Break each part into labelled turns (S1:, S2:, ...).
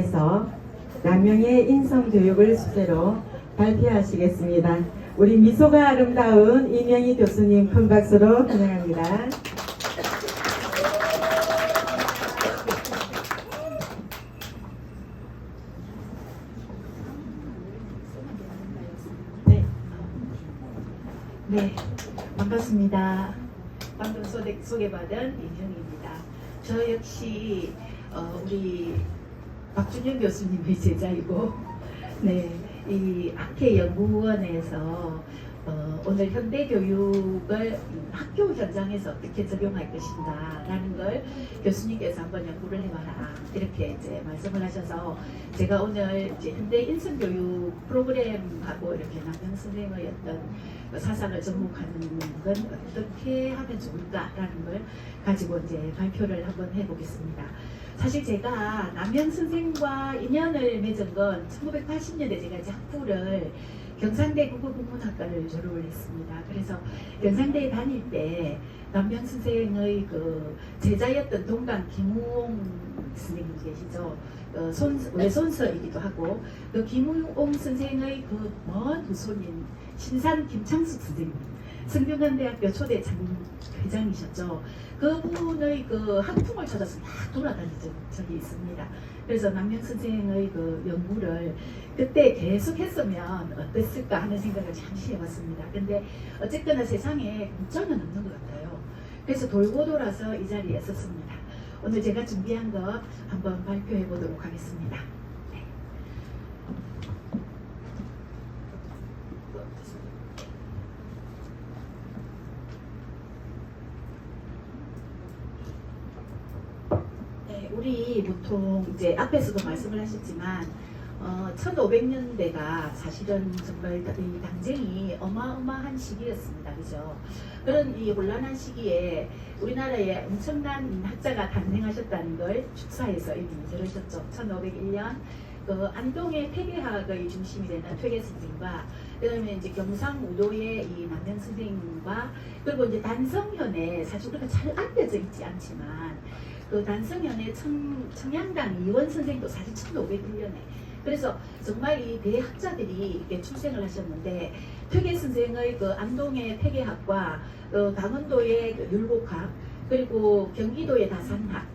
S1: 에서 남명의 인성교육을 주제로 발표하시겠습니다. 우리 미소가 아름다운 이명희 교수님 큰 박수로 환영합니다.
S2: 네, 반갑습니다. 방금 소개받은 이명희입니다. 저 역시 우리 박준영 교수님의 제자이고, 네, 이 학회연구원에서 오늘 현대교육을 학교 현장에서 어떻게 적용할 것인가 라는 걸 교수님께서 한번 연구를 해봐라 이렇게 이제 말씀을 하셔서 제가 오늘 이제 현대 인성교육 프로그램하고 이렇게 남영 선생의 어떤 사상을 접목하는 건 어떻게 하면 좋을까라는 걸 가지고 이제 발표를 한번 해보겠습니다. 사실 제가 남영 선생과 인연을 맺은 건 1980년에 제가 이제 학부를 경상대 국어국문학과를 졸업을 했습니다. 그래서 경상대에 다닐 때 남명 선생의 그 제자였던 동강 김우홍 선생님 계시죠. 외손서이기도 하고 그 김우홍 선생의 그 먼 후손인 신산 김창숙 선생님, 성균관대학교 초대 회장이셨죠. 그분의 그 학풍을 찾아서 막 돌아다닌 적이 있습니다. 그래서 남명 선생의 그 연구를 그때 계속 했으면 어땠을까 하는 생각을 잠시 해봤습니다. 근데 어쨌거나 세상에 공짜는 없는 것 같아요. 그래서 돌고 돌아서 이 자리에 섰습니다. 오늘 제가 준비한 것 한번 발표해 보도록 하겠습니다. 우리 보통 이제 앞에서도 말씀을 하셨지만 1500년대가 사실은 정말 이 당쟁이 어마어마한 시기였습니다. 그죠? 그런 이 혼란한 시기에 우리나라에 엄청난 학자가 탄생하셨다는 걸 축사에서 이미 들으셨죠. 1501년 그 안동의 퇴계학의 중심이 되는 퇴계 선생과 그다음에 이제 경상우도의 이 남명 선생과 그리고 이제 단성현에 사실 우리가 잘 알려져 있지 않지만 그 단성현의 청양당 이원 선생도 사실 1501년에 그래서 정말 이 대학자들이 이렇게 출생을 하셨는데 퇴계 선생의 그 안동의 퇴계학과 강원도의 그 율곡학 그리고 경기도의 다산학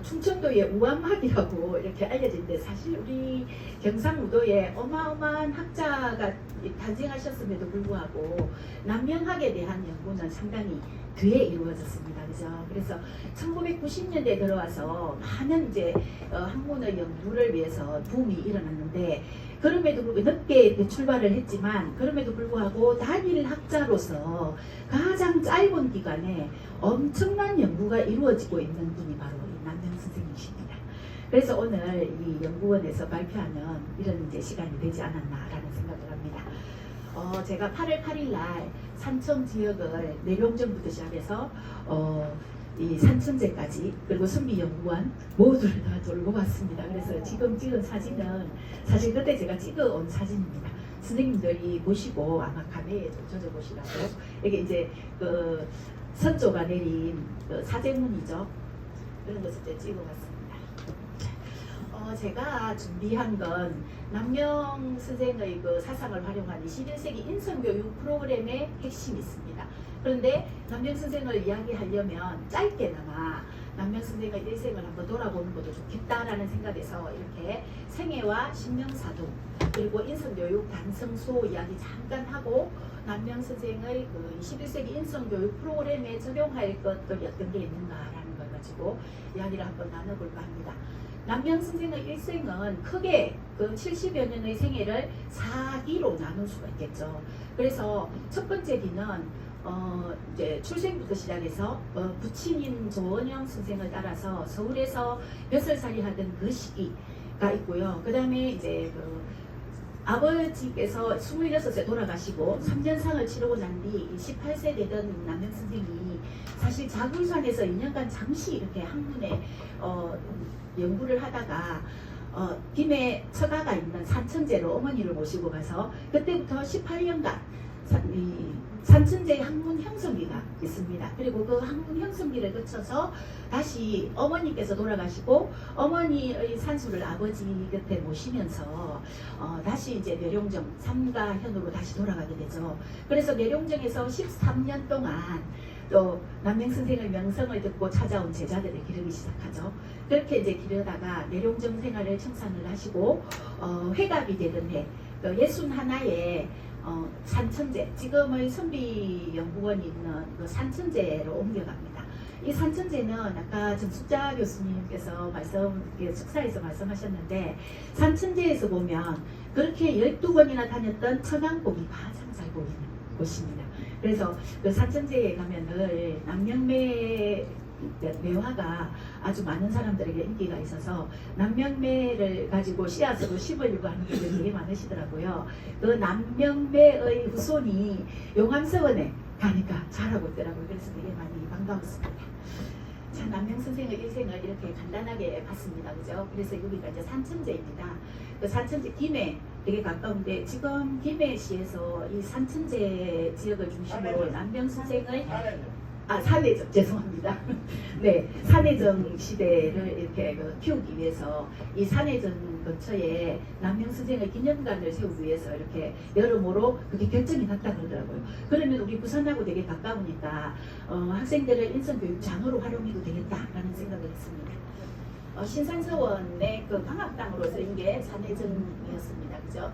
S2: 충청도의 우암학이라고 이렇게 알려진데 사실 우리 경상우도에 어마어마한 학자가 탄생하셨음에도 불구하고 남명학에 대한 연구는 상당히 뒤에 이루어졌습니다. 그죠? 그래서 1990년대에 들어와서 많은 이제 학문의 연구를 위해서 붐이 일어났는데 그럼에도 불구하고 늦게 출발을 했지만 그럼에도 불구하고 단일 학자로서 가장 짧은 기간에 엄청난 연구가 이루어지고 있는 분이 바로 남명 선생님이십니다. 그래서 오늘 이 연구원에서 발표하는 이런 이제 시간이 되지 않았나라는 생각을 합니다. 제가 8월 8일 날 산청 지역을 내룡전부터 시작해서 이 산천제까지 그리고 선미연구원 모두를 다 돌고 왔습니다. 그래서 지금 찍은 사진은 사실 그때 제가 찍어온 사진입니다. 선생님들이 보시고 아마 카메라에 좀 젖어보시라고 이게 이제 그 선조가 내린 그 사제문이죠. 그런 것을 이제 찍어봤습니다. 제가 준비한 건 남명 선생의 그 사상을 활용한 21세기 인성교육 프로그램의 핵심이 있습니다. 그런데 남명 선생을 이야기하려면 짧게나마 남명 선생의 일생을 한번 돌아보는 것도 좋겠다라는 생각에서 이렇게 생애와 신명사도 그리고 인성교육 단성수 이야기 잠깐 하고 남명 선생의 그 21세기 인성교육 프로그램에 적용할 것들이 어떤 게 있는가라는 걸 가지고 이야기를 한번 나눠볼까 합니다. 남명 선생의 일생은 크게 그 70여 년의 생애를 4기로 나눌 수가 있겠죠. 그래서 첫 번째 기는 이제 출생부터 시작해서 부친인 조원영 선생을 따라서 서울에서 벼슬살이 하던 그 시기가 있고요. 그 다음에 이제 그 아버지께서 26세 돌아가시고 3년상을 치르고 난 뒤 18세 되던 남명 선생이 사실 자굴산에서 2년간 잠시 이렇게 학문에 연구를 하다가 김해 처가가 있는 산천제로 어머니를 모시고 가서 그때부터 18년간 이 산천제 학문 형성기가 있습니다. 그리고 그 학문 형성기를 거쳐서 다시 어머니께서 돌아가시고 어머니의 산수를 아버지 곁에 모시면서 다시 이제 뇌룡정 삼가현으로 다시 돌아가게 되죠. 그래서 뇌룡정에서 13년 동안 또 남명 선생의 명성을 듣고 찾아온 제자들을 기르기 시작하죠. 그렇게 이제 기르다가 뇌룡정 생활을 청산을 하시고 회갑이 되던 해 61의 산천제, 지금의 선비연구원이 있는 그 산천제로 옮겨갑니다. 이 산천제는 아까 정숙자 교수님께서 축사에서 말씀하셨는데 산천제에서 보면 그렇게 12번이나 다녔던 천왕봉이 가장 잘 보이는 곳입니다. 그래서 그 산천제에 가면 늘 남명매 매화가 아주 많은 사람들에게 인기가 있어서 남명매를 가지고 씨앗으로 심으려고 하는 분들이 되게 많으시더라고요. 그 남명매의 후손이 용암서원에 가니까 자라고 있더라고요. 그래서 되게 많이 반가웠습니다. 자, 남명 선생의 일생을 이렇게 간단하게 봤습니다. 그죠? 그래서 여기가 이제 산천제입니다. 그 산천제 김해 되게 가까운데 지금 김해시에서 이 산천제 지역을 중심으로 남명 선생의 산해정 죄송합니다. 네, 산해정 시대를 이렇게 키우기 위해서 이 산해정 근처에 남명 선생의 기념관을 세우기 위해서 이렇게 여러모로 그게 결정이 났다 그러더라고요. 그러면 우리 부산하고 되게 가까우니까 학생들을 인성교육장으로 활용해도 되겠다라는 생각을 했습니다. 신산서원의 그 방학당으로 쓰인 게 산해정이었습니다. 그죠?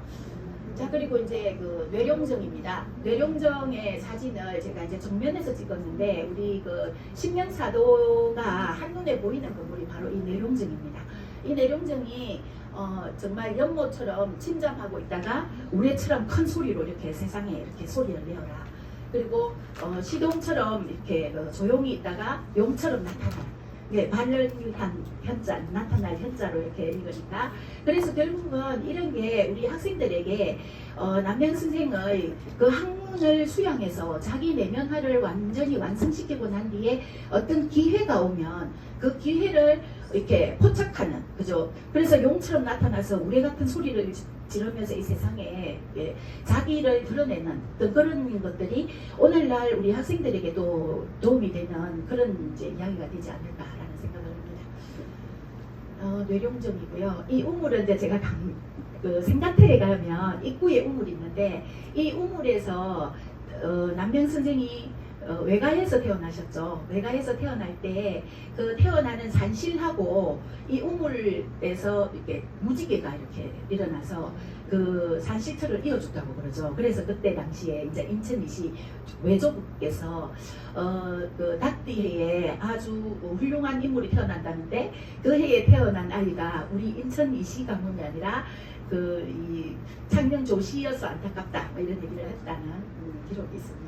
S2: 자, 그리고 이제 그 뇌룡정입니다. 뇌룡정의 사진을 제가 이제 정면에서 찍었는데 우리 그 신명사도가 한눈에 보이는 건물이 바로 이 뇌룡정입니다. 이 뇌룡정이 정말 연못처럼 침잠하고 있다가 우레처럼 큰 소리로 이렇게 세상에 이렇게 소리를 내어라. 그리고 시동처럼 이렇게 조용히 있다가 용처럼 나타나. 네, 발열한 현자, 나타날 현자로 이렇게 읽으니까. 그래서 결국은 이런 게 우리 학생들에게 남명 선생의 그 학문을 수양해서 자기 내면화를 완전히 완성시키고 난 뒤에 어떤 기회가 오면 그 기회를 이렇게 포착하는, 그죠? 그래서 용처럼 나타나서 우레 같은 소리를 지르면서 이 세상에 자기를 드러내는 그런 것들이 오늘날 우리 학생들에게도 도움이 되는 그런 이제 이야기가 되지 않을까라는 생각을 합니다. 뇌룡정이고요. 이 우물은 이제 제가 그 생가태에 가면 입구에 우물이 있는데 이 우물에서 남명 선생이 외가에서 태어나셨죠. 외가에서 태어날 때 그 태어나는 산실하고 이 우물에서 이렇게 무지개가 이렇게 일어나서 그 산실틀을 이어줬다고 그러죠. 그래서 그때 당시에 이제 인천이시 외조국께서 그 닭띠해에 아주 훌륭한 인물이 태어난다는데 그 해에 태어난 아이가 우리 인천이시 가문이 아니라 그 이 창녕조시여서 안타깝다 뭐 이런 얘기를 했다는 기록이 있습니다.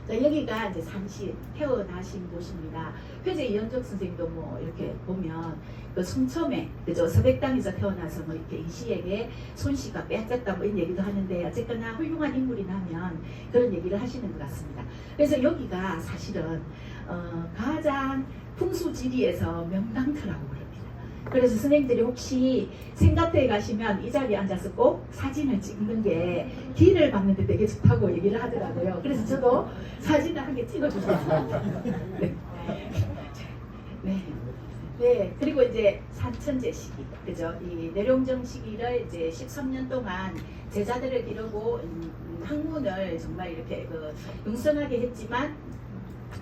S2: 자, 여기가 이제 산시 태어나신 곳입니다. 회제 이현적 선생님도 뭐 이렇게 보면 그 송첨에 그죠 서백당에서 태어나서 뭐 이렇게 이시에게 손씨가 빼앗겼다 뭐 이런 얘기도 하는데 어쨌거나 훌륭한 인물이 나면 그런 얘기를 하시는 것 같습니다. 그래서 여기가 사실은 가장 풍수지리에서 명당터라고 그래요. 그래서 선생님들이 혹시 생가태에 가시면 이 자리에 앉아서 꼭 사진을 찍는 게 길을 받는데 되게 좋다고 얘기를 하더라고요. 그래서 저도 사진을 한 개 찍어주셨습니다. 네. 네. 네. 그리고 이제 산천제 시기, 그죠? 이 뇌룡정 시기를 이제 13년 동안 제자들을 기르고 학문을 정말 이렇게 융성하게 했지만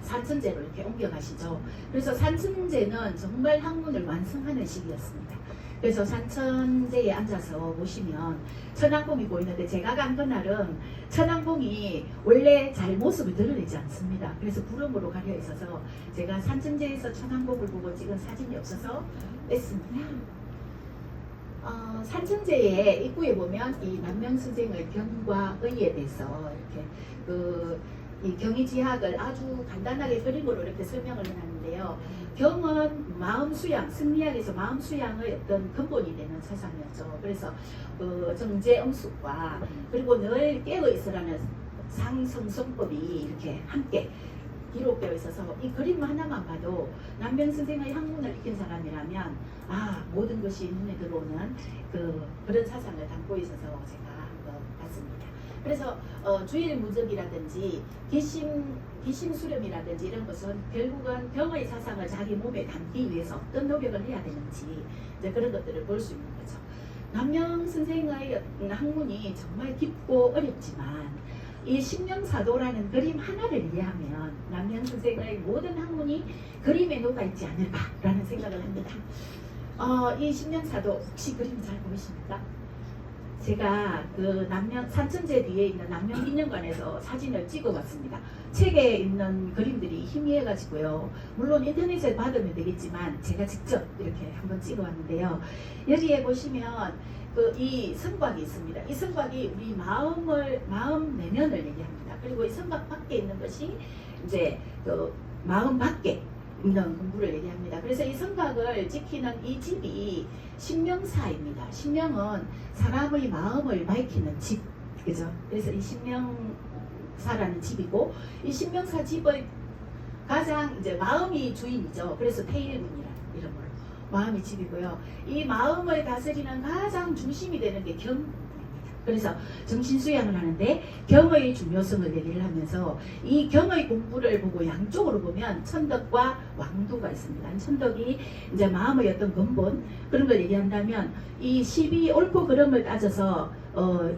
S2: 산천제로 이렇게 옮겨가시죠. 그래서 산천제는 정말 학문을 완성하는 시기였습니다. 그래서 산천제에 앉아서 보시면 천왕봉이 보이는데 제가 간 그날은 천왕봉이 원래 잘 모습을 드러내지 않습니다. 그래서 구름으로 가려 있어서 제가 산천제에서 천왕봉을 보고 찍은 사진이 없어서 뺐습니다. 산천제의 입구에 보면 이 남명 선생의 경과 의에 대해서 이렇게 이 경의지학을 아주 간단하게 그림으로 이렇게 설명을 해놨는데요. 경은 마음 수양, 승리학에서 마음 수양의 어떤 근본이 되는 사상이었죠. 그래서 정제엄숙과 그리고 늘 깨어 있으라는 상성성법이 이렇게 함께 기록되어 있어서 이 그림 하나만 봐도 남명 선생의 학문을 익힌 사람이라면 모든 것이 눈에 들어오는 그런 사상을 담고 있어서 제가 한번 같습니다. 그래서 주일 무적이라든지 기심 수렴이라든지 이런 것은 결국은 병의 사상을 자기 몸에 담기 위해서 어떤 노력을 해야 되는지 이제 그런 것들을 볼 수 있는 거죠. 남명 선생의 학문이 정말 깊고 어렵지만 이 신명사도라는 그림 하나를 이해하면 남명 선생의 모든 학문이 그림에 녹아있지 않을까라는 생각을 합니다. 이 신명사도 혹시 그림 잘 보이십니까? 제가 그 남명 산천제 뒤에 있는 남명 인연관에서 사진을 찍어봤습니다. 책에 있는 그림들이 희미해가지고요. 물론 인터넷에 받으면 되겠지만 제가 직접 이렇게 한번 찍어봤는데요. 여기에 보시면 이 성곽이 있습니다. 이 성곽이 우리 마음 내면을 얘기합니다. 그리고 이 성곽 밖에 있는 것이 이제 그 마음 밖에 있는 공부를 얘기합니다. 그래서 이 성곽을 지키는 이 집이 신명사입니다. 신명은 사람의 마음을 밝히는 집, 그죠? 그래서 이 신명사라는 집이고, 이 신명사 집의 가장 이제 마음이 주인이죠. 그래서 태일문이라는 이름으로 마음이 집이고요. 이 마음을 다스리는 가장 중심이 되는 게 경입니다. 그래서 정신수양을 하는데 경의 중요성을 얘기를 하면서 이 경의 공부를 보고 양쪽으로 보면 천덕과 왕도가 있습니다. 천덕이 이제 마음의 어떤 근본 그런 걸 얘기한다면 이 12 옳고 그름을 따져서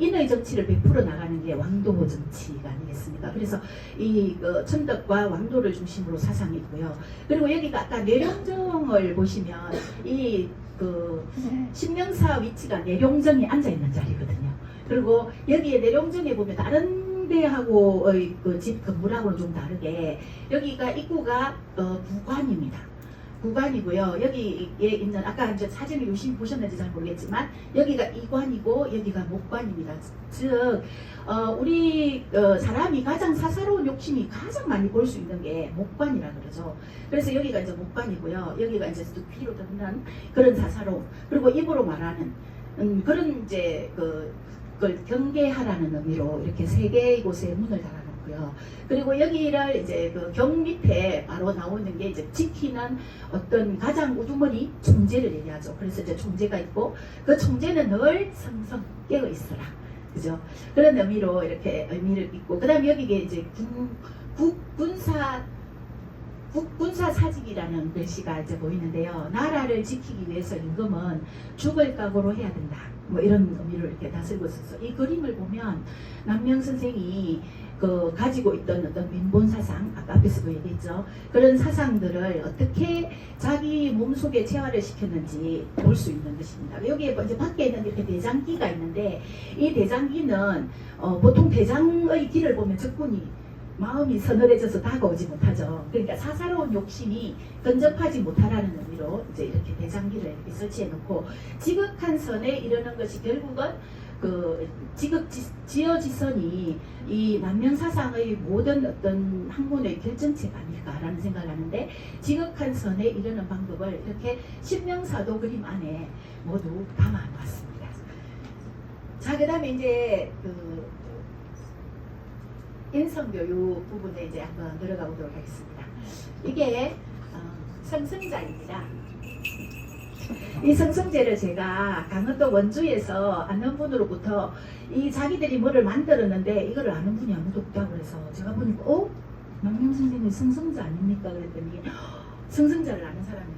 S2: 인의 정치를 베풀어 나가는 게 왕도 정치가 아니겠습니까? 그래서 이 천덕과 왕도를 중심으로 사상이 있고요. 그리고 여기가 아까 내룡정을 보시면 이 신명사 위치가 내룡정이 앉아 있는 자리거든요. 그리고 여기에 내룡정에 보면 다른 데하고의 집 건물하고는 좀 다르게 여기가 입구가 부관입니다. 구관이고요. 여기에 있는 아까 이제 사진을 유심히 보셨는지 잘 모르겠지만 여기가 이관이고 여기가 목관입니다. 즉 우리 사람이 가장 사사로운 욕심이 가장 많이 볼 수 있는 게 목관이라 그러죠. 그래서 여기가 이제 목관이고요. 여기가 이제 귀로 듣는 그런 사사로움 그리고 입으로 말하는 그런 이제 그걸 경계하라는 의미로 이렇게 세 개의 곳에 문을 달아놓고요. 그리고 여기를 이제 경 밑에 바로 나오는 게 이제 지키는 어떤 가장 우두머리 총재를 얘기하죠. 그래서 이제 총재가 있고 그 총재는 늘 성성 깨어 있어라. 그죠? 그런 의미로 이렇게 의미를 있고 그 다음에 여기에 이제 국군사 사직이라는 글씨가 이제 보이는데요. 나라를 지키기 위해서 임금은 죽을 각오로 해야 된다. 뭐 이런 의미로 이렇게 다스리고 있어서 이 그림을 보면 남명 선생이 가지고 있던 어떤 민본 사상, 아까 앞에서도 얘기했죠. 그런 사상들을 어떻게 자기 몸속에 체화를 시켰는지 볼 수 있는 것입니다. 여기에 이제 밖에 있는 이렇게 대장기가 있는데 이 대장기는 보통 대장의 길을 보면 적군이 마음이 서늘해져서 다가오지 못하죠. 그러니까 사사로운 욕심이 근접하지 못하라는 의미로 이제 이렇게 대장기를 이렇게 설치해 놓고 지극한 선에 이르는 것이 결국은 지어지선이 이 남명사상의 모든 어떤 학문의 결정체가 아닐까라는 생각을 하는데 지극한 선에 이르는 방법을 이렇게 신명사도 그림 안에 모두 담아놨습니다. 자, 그 다음에 이제 인성교육 부분에 이제 한번 들어가 보도록 하겠습니다. 이게 성성자입니다. 이 성성제를 제가 강원도 원주에서 아는 분으로부터 이 자기들이 뭐를 만들었는데 이거를 아는 분이 아무도 없다고 그래서 제가 보니까 남명 선생님 성성자 아닙니까? 그랬더니 성성자를 아는 사람이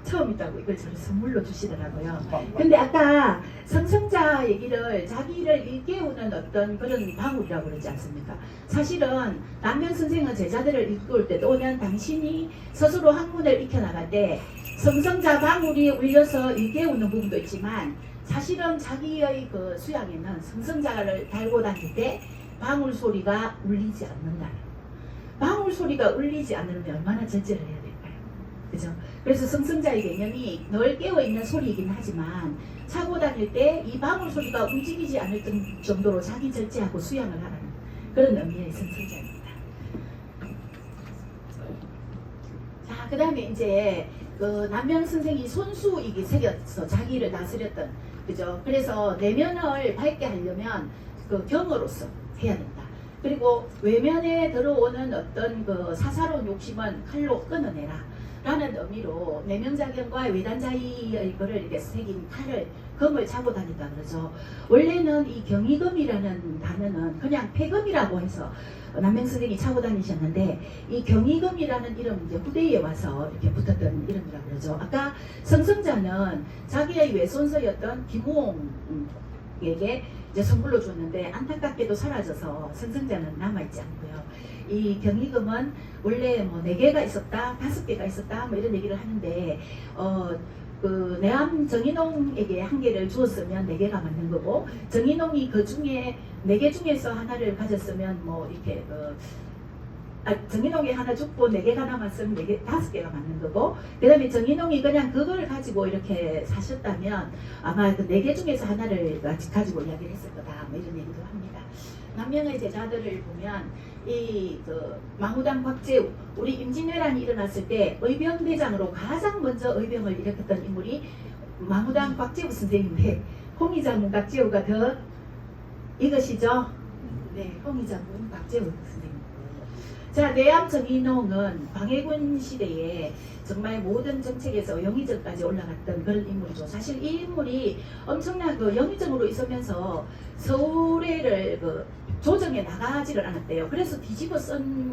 S2: 처음 있다고 이걸 저를 선물로 주시더라고요. 근데 아까 성성자 얘기를 자기를 일깨우는 어떤 그런 방울이라고 그러지 않습니까? 사실은 남명 선생은 제자들을 이끌 때 또는 당신이 스스로 학문을 익혀나갈 때 성성자 방울이 울려서 일깨우는 부분도 있지만 사실은 자기의 그 수양에는 성성자를 달고 다닐 때 방울 소리가 울리지 않는다. 방울 소리가 울리지 않으면 얼마나 절제를 해야 될까요? 그죠? 그래서 성성자의 개념이 늘 깨어있는 소리이긴 하지만 차고 다닐 때 이 방울 소리가 움직이지 않을 정도로 자기 절제하고 수양을 하라는 그런 의미의 성성자입니다. 자, 그 다음에 이제 남명 선생이 손수이기 새겨서 자기를 다스렸던 그죠? 그래서 내면을 밝게 하려면 경으로서 해야 된다. 그리고 외면에 들어오는 어떤 사사로운 욕심은 칼로 끊어내라. 라는 의미로 내명자경과 외단자의의 거를 이렇게 새긴 칼을 금을 차고 다닌다 그러죠. 원래는 이 경이금이라는 단어는 그냥 폐금이라고 해서 남명 선생이 차고 다니셨는데 이 경이금이라는 이름 이제 후대에 와서 이렇게 붙었던 이름이라고 그러죠. 아까 성성자는 자기의 외손서였던 김호옹에게 이제 선물로 줬는데 안타깝게도 사라져서 성성자는 남아있지 않고요. 이 경이금은 원래 뭐 4개가 있었다, 5개가 있었다, 뭐 이런 얘기를 하는데, 그 내암 정인홍에게 1개를 주었으면 4개가 맞는 거고, 정인홍이 그 중에 4개 중에서 하나를 가졌으면 뭐 이렇게 정인홍이 하나 죽고 4개가 남았으면 5개가 맞는 거고, 그 다음에 정인홍이 그냥 그걸 가지고 이렇게 사셨다면 아마 그 4개 중에서 하나를 가지고 이야기를 했을 거다, 뭐 이런 얘기도 합니다. 남명의 제자들을 보면 그 망우당 곽재우, 우리 임진왜란이 일어났을 때 의병대장으로 가장 먼저 의병을 일으켰던 인물이 망우당 곽재우 선생님인데, 홍의장군 곽재우가 더 이것이죠. 네, 홍의장군 곽재우 선생님. 자, 내암 정인홍은 광해군 시대에 정말 모든 정책에서 영의정까지 올라갔던 그런 인물이죠. 사실 이 인물이 엄청난 그 영의정으로 있으면서 서울에를 조정해 나가지를 않았대요. 그래서 뒤집어 쓴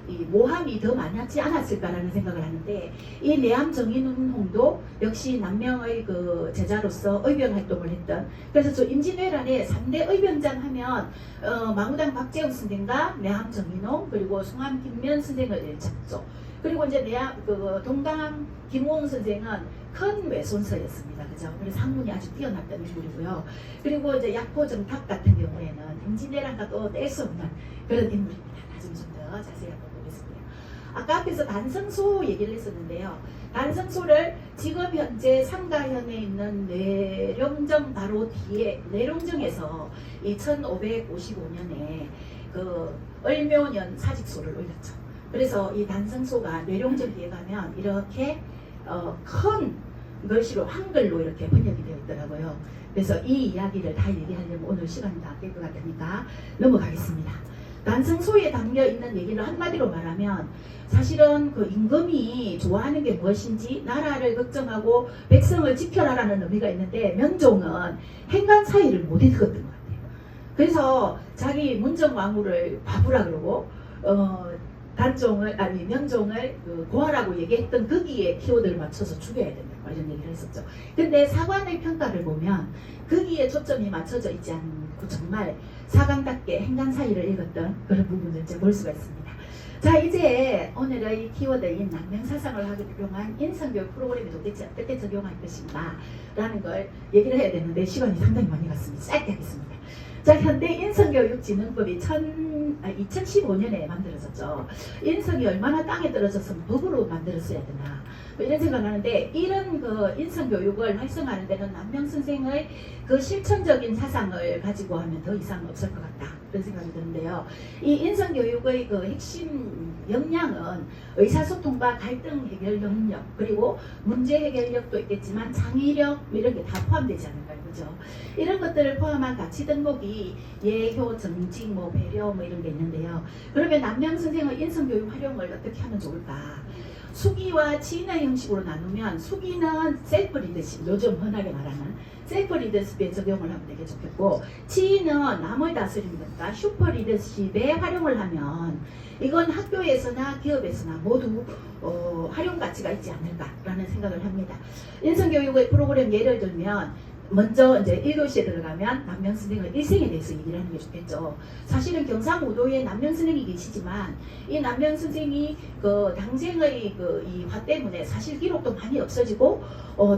S2: 이 모함이 더 많지 않았을까라는 생각을 하는데, 이 내암 정인홍도 역시 남명의 그 제자로서 의병 활동을 했던, 그래서 저 임진왜란에 3대 의병장 하면 망우당 박재우 선생과 내암 정인홍 그리고 송암 김면 선생을 잡죠. 그리고 이제 동강 김호웅 선생은 큰 외손서였습니다. 그죠? 그래서 학문이 아주 뛰어났던 인물이고요. 그리고 이제 약포 정탁 같은 경우에는 임진왜란과 또 뗄 수 없는 그런 인물입니다. 나중에 좀 더 자세히 한번 보겠습니다. 아까 앞에서 단성소 얘기를 했었는데요. 단성소를 지금 현재 상가현에 있는 뇌룡정 바로 뒤에, 뇌룡정에서 1555년에 그 을묘년 사직소를 올렸죠. 그래서 이 단성소가 뇌룡정 뒤에 가면 이렇게 큰 글씨로 한글로 이렇게 번역이 되어 있더라고요. 그래서 이 이야기를 다 얘기하려면 오늘 시간이 다 될 것 같으니까 넘어가겠습니다. 단성소에 담겨 있는 얘기를 한마디로 말하면, 사실은 그 임금이 좋아하는 게 무엇인지 나라를 걱정하고 백성을 지켜라라는 의미가 있는데, 명종은 행간 사이를 못 읽었던 것 같아요. 그래서 자기 문정왕후를 바보라 그러고 명종을 고하라고 얘기했던 거기에 키워드를 맞춰서 죽여야 된다, 이런 얘기를 했었죠. 근데 사관의 평가를 보면 거기에 초점이 맞춰져 있지 않고 정말 사관답게 행간 사이를 읽었던 그런 부분을 이제 볼 수가 있습니다. 자, 이제 오늘의 키워드인 남명사상을 활용한 인성교육 프로그램이 도대체 어떻게 적용할 것인가 라는 걸 얘기를 해야 되는데 시간이 상당히 많이 갔습니다. 짧게 하겠습니다. 자, 현대 인성교육진흥법이 2015년에 만들어졌죠. 인성이 얼마나 땅에 떨어졌으면 법으로 만들었어야 되나, 뭐 이런 생각을 하는데, 이런 그 인성교육을 활성화하는 데는 남명 선생의 그 실천적인 사상을 가지고 하면 더 이상 없을 것 같다, 그런 생각이 드는데요. 이 인성교육의 그 핵심 역량은 의사소통과 갈등 해결 능력, 그리고 문제 해결력도 있겠지만 창의력, 이런 게 다 포함되지 않을까요? 그죠? 이런 것들을 포함한 가치 등록이 예효, 정직, 뭐 배려, 뭐 이런 게 있는데요. 그러면 남명 선생의 인성교육 활용을 어떻게 하면 좋을까? 수기와 치인의 형식으로 나누면, 수기는 셀프 리더십, 요즘 흔하게 말하는 셀프 리더십에 적용을 하면 되게 좋겠고, 치인은 남을 다스리는 거니까 슈퍼 리더십에 활용을 하면 이건 학교에서나 기업에서나 모두 활용 가치가 있지 않을까라는 생각을 합니다. 인성교육의 프로그램 예를 들면, 먼저 이제 1교시에 들어가면 남명 선생의 일생에 대해서 얘기를 하는 게 좋겠죠. 사실은 경상우도에 남명 선생이 계시지만 이 남명 선생이 그 당쟁의 이 화 때문에 사실 기록도 많이 없어지고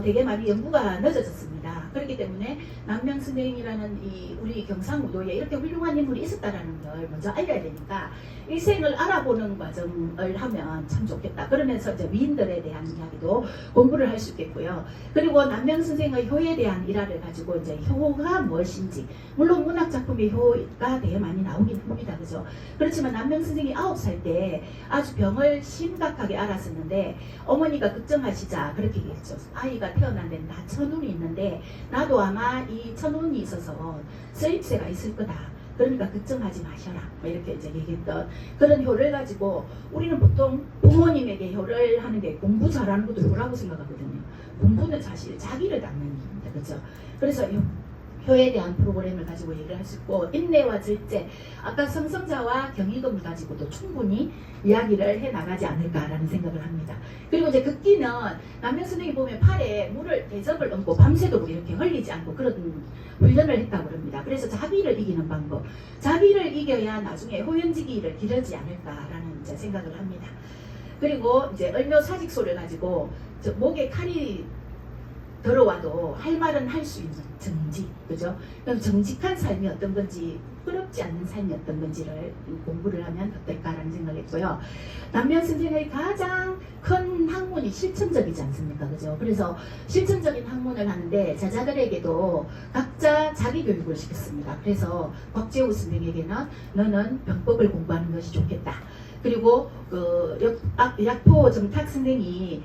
S2: 되게 많이 연구가 늦어졌습니다. 그렇기 때문에 남명 선생이라는 이 우리 경상우도에 이렇게 훌륭한 인물이 있었다라는 걸 먼저 알려야 되니까 일생을 알아보는 과정을 하면 참 좋겠다. 그러면서 이제 위인들에 대한 이야기도 공부를 할 수 있겠고요. 그리고 남명 선생의 효에 대한 일화를 가지고 이제 효가 무엇인지, 물론 문학 작품의 효가 되게 많이 나오긴 합니다. 그죠? 그렇지만 남명 선생이 9살 때 아주 병을 심각하게 앓았었는데 어머니가 걱정하시자 그렇게 얘기했죠. 아이가 태어난 데는 다 천운이 있는데 나도 아마 이 천운이 있어서 쓰임새가 있을 거다. 그러니까 걱정하지 마셔라. 뭐 이렇게 이제 얘기했던 그런 효를 가지고 우리는 보통 부모님에게 효를 하는 게 공부 잘하는 것도 효라고 생각하거든요. 공부는 사실 자기를 닦는 일입니다. 그렇죠? 그래서 효에 대한 프로그램을 가지고 얘기를 할 수 있고 인내와 절제, 아까 성성자와 경이금을 가지고도 충분히 이야기를 해 나가지 않을까라는 생각을 합니다. 그리고 이제 극기는 남명 선생님 보면 팔에 물을 대접을 얹고 밤새도록 이렇게 흘리지 않고 그런 훈련을 했다고 합니다. 그래서 자기를 이기는 방법, 자기를 이겨야 나중에 호연지기를 기르지 않을까라는 이제 생각을 합니다. 그리고 이제 을묘 사직소를 가지고 목에 칼이 들어와도 할 말은 할 수 있는 정직, 그죠? 그럼 정직한 삶이 어떤 건지, 부끄럽지 않는 삶이 어떤 건지를 공부를 하면 어떨까라는 생각했고요. 남명 선생의 가장 큰 학문이 실천적이지 않습니까, 그죠? 그래서 실천적인 학문을 하는데 제자들에게도 각자 자기 교육을 시켰습니다. 그래서 곽재우 선생에게는 너는 병법을 공부하는 것이 좋겠다. 그리고 그 약포 정탁 선생이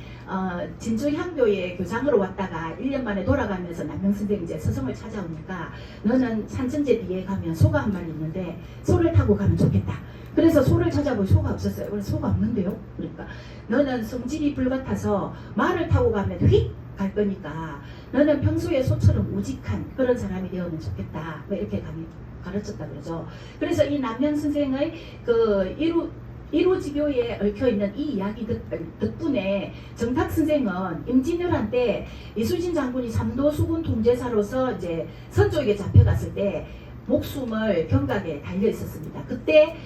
S2: 진주 향교의 교장으로 왔다가 1년 만에 돌아가면서 남명 선생이 이제 서성을 찾아오니까 너는 산천제 뒤에 가면 소가 한 마리 있는데 소를 타고 가면 좋겠다. 그래서 소를 찾아보니 소가 없었어요. 그래서 소가 없는데요. 그러니까 너는 성질이 불같아서 말을 타고 가면 휙 갈 거니까 너는 평소에 소처럼 우직한 그런 사람이 되어면 좋겠다. 뭐 이렇게 가르쳤다 그러죠. 그래서 이 남명 선생의 그 일호지교에 얽혀있는 이 이야기 덕분에 정탁 선생은 임진왜란때 이순신 장군이 삼도 수군 통제사로서 이제 서쪽에 잡혀갔을 때 목숨을 경각에 달려 있었습니다. 그때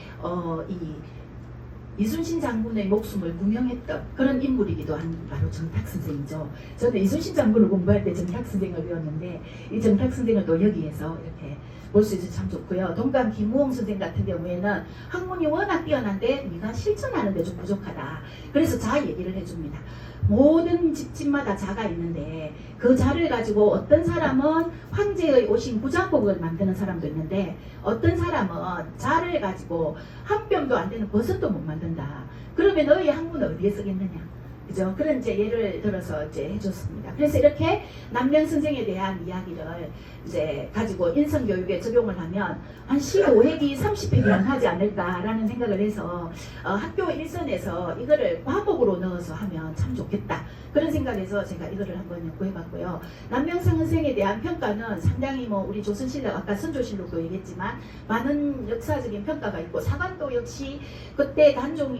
S2: 이순신 장군의 목숨을 구명했던 그런 인물이기도 한 바로 정탁 선생이죠. 저는 이순신 장군을 공부할 때 정탁 선생을 배웠는데 이 정탁 선생을 또 여기에서 이렇게 볼 수 있어서 참 좋고요. 동감 김우홍 선생 같은 경우에는 학문이 워낙 뛰어난데 네가 실천하는 데 좀 부족하다. 그래서 자 얘기를 해줍니다. 모든 집집마다 자가 있는데 그 자를 가지고 어떤 사람은 황제의 옷인 부장복을 만드는 사람도 있는데 어떤 사람은 자를 가지고 한 뼘도 안 되는 버섯도 못 만든다. 그러면 너희 학문은 어디에 쓰겠느냐. 그죠? 그런 이제 예를 들어서 이제 해줬습니다. 그래서 이렇게 남명 선생에 대한 이야기를 이제 가지고 인성교육에 적용을 하면 한 15회기, 30회기는 하지 않을까라는 생각을 해서 학교 일선에서 이거를 과목으로 넣어서 하면 참 좋겠다. 그런 생각에서 제가 이거를 한번 연구해봤고요. 남명 선생에 대한 평가는 상당히 뭐 우리 조선실록 아까 선조실록도 얘기했지만 많은 역사적인 평가가 있고 사관도 역시 그때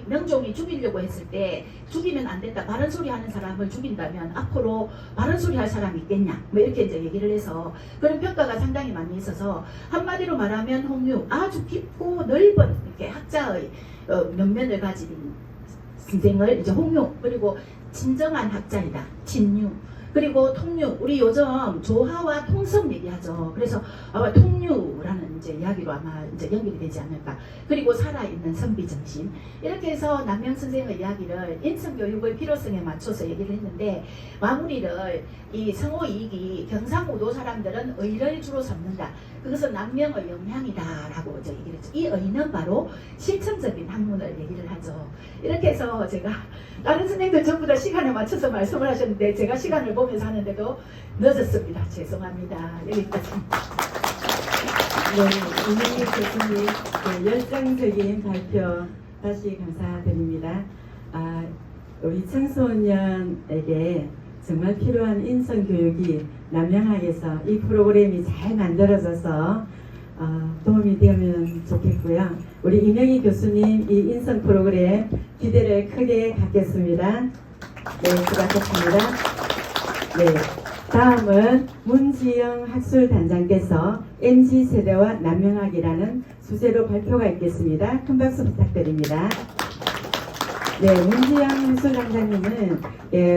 S2: 명종이 죽이려고 했을 때 죽이면 안 된다. 바른 소리 하는 사람을 죽인다면 앞으로 바른 소리 할 사람이 있겠냐. 뭐 이렇게 이제 얘기를 해서 그런 평가가 상당히 많이 있어서 한마디로 말하면 홍유 아주 깊고 넓은 이렇게 학자의 면면을 가진 선생을 이제 홍유 그리고 진정한 학자이다. 진유. 그리고 통유. 우리 요즘 조화와 통섭 얘기하죠. 그래서 아마 통유라는 이제 이야기로 아마 이제 연결이 되지 않을까. 그리고 살아있는 선비 정신. 이렇게 해서 남명 선생의 이야기를 인성교육의 필요성에 맞춰서 얘기를 했는데 마무리를 이 성호이익이 경상우도 사람들은 의를 주로 삼는다. 그것은 남명의 영향이다라고 이제 얘기를 했죠. 이 의는 바로 실천적인 학문을 얘기를 하죠. 이렇게 해서 제가 다른 선생님들 전부 다 시간에 맞춰서 말씀을 하셨는데 제가 시간을 보면서 하는데도 늦었습니다. 죄송합니다. 여기까지입니다.
S1: 네, 이명희 교수님 열정적인 발표 다시 감사드립니다. 우리 청소년에게 정말 필요한 인성교육이 남명학에서 이 프로그램이 잘 만들어져서 도움이 되면 좋겠고요. 우리 이명희 교수님 이 인성 프로그램 기대를 크게 갖겠습니다. 네, 수고하셨습니다. 네, 다음은 문지영 학술단장께서 MZ세대와 남명학이라는 주제로 발표가 있겠습니다. 큰 박수 부탁드립니다. 네, 문지영 학술단장님은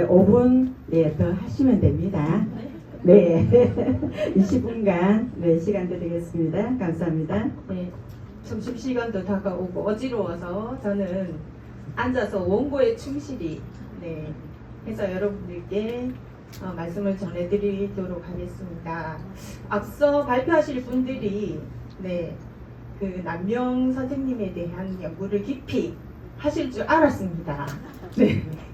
S1: 5분 더 하시면 됩니다. 네, 20분간 시간 드리겠습니다. 감사합니다.
S3: 네, 점심시간도 다가오고 어지러워서 저는 앉아서 원고에 충실히 해서 여러분들께 말씀을 전해드리도록 하겠습니다. 앞서 발표하실 분들이 그 남명 선생님에 대한 연구를 깊이 하실 줄 알았습니다.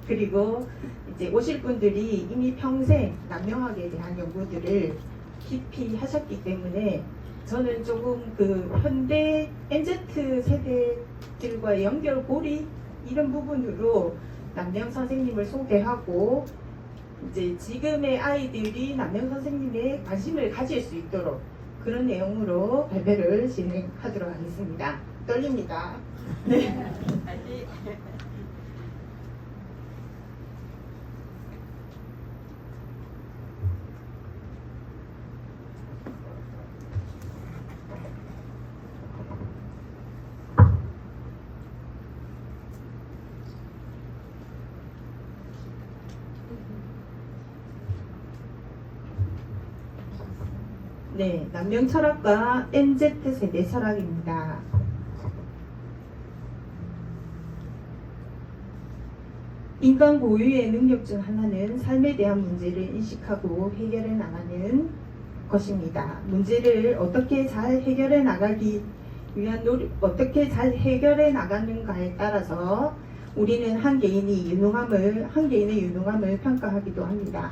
S3: 그리고 이제 오실 분들이 이미 평생 남명학에 대한 연구들을 깊이 하셨기 때문에 저는 조금 그 현대 MZ 세대들과의 연결고리 이런 부분으로 남명 선생님을 소개하고 이제 지금의 아이들이 남명 선생님에 관심을 가질 수 있도록 그런 내용으로 발표를 진행하도록 하겠습니다. 떨립니다. 네. 네, 남명 철학과 MZ 세대 철학입니다. 인간 고유의 능력 중 하나는 삶에 대한 문제를 인식하고 해결해 나가는 것입니다. 문제를 어떻게 잘 해결해 나가기 위한 어떻게 잘 해결해 나가는가에 따라서 우리는 한 개인의 유능함을 평가하기도 합니다.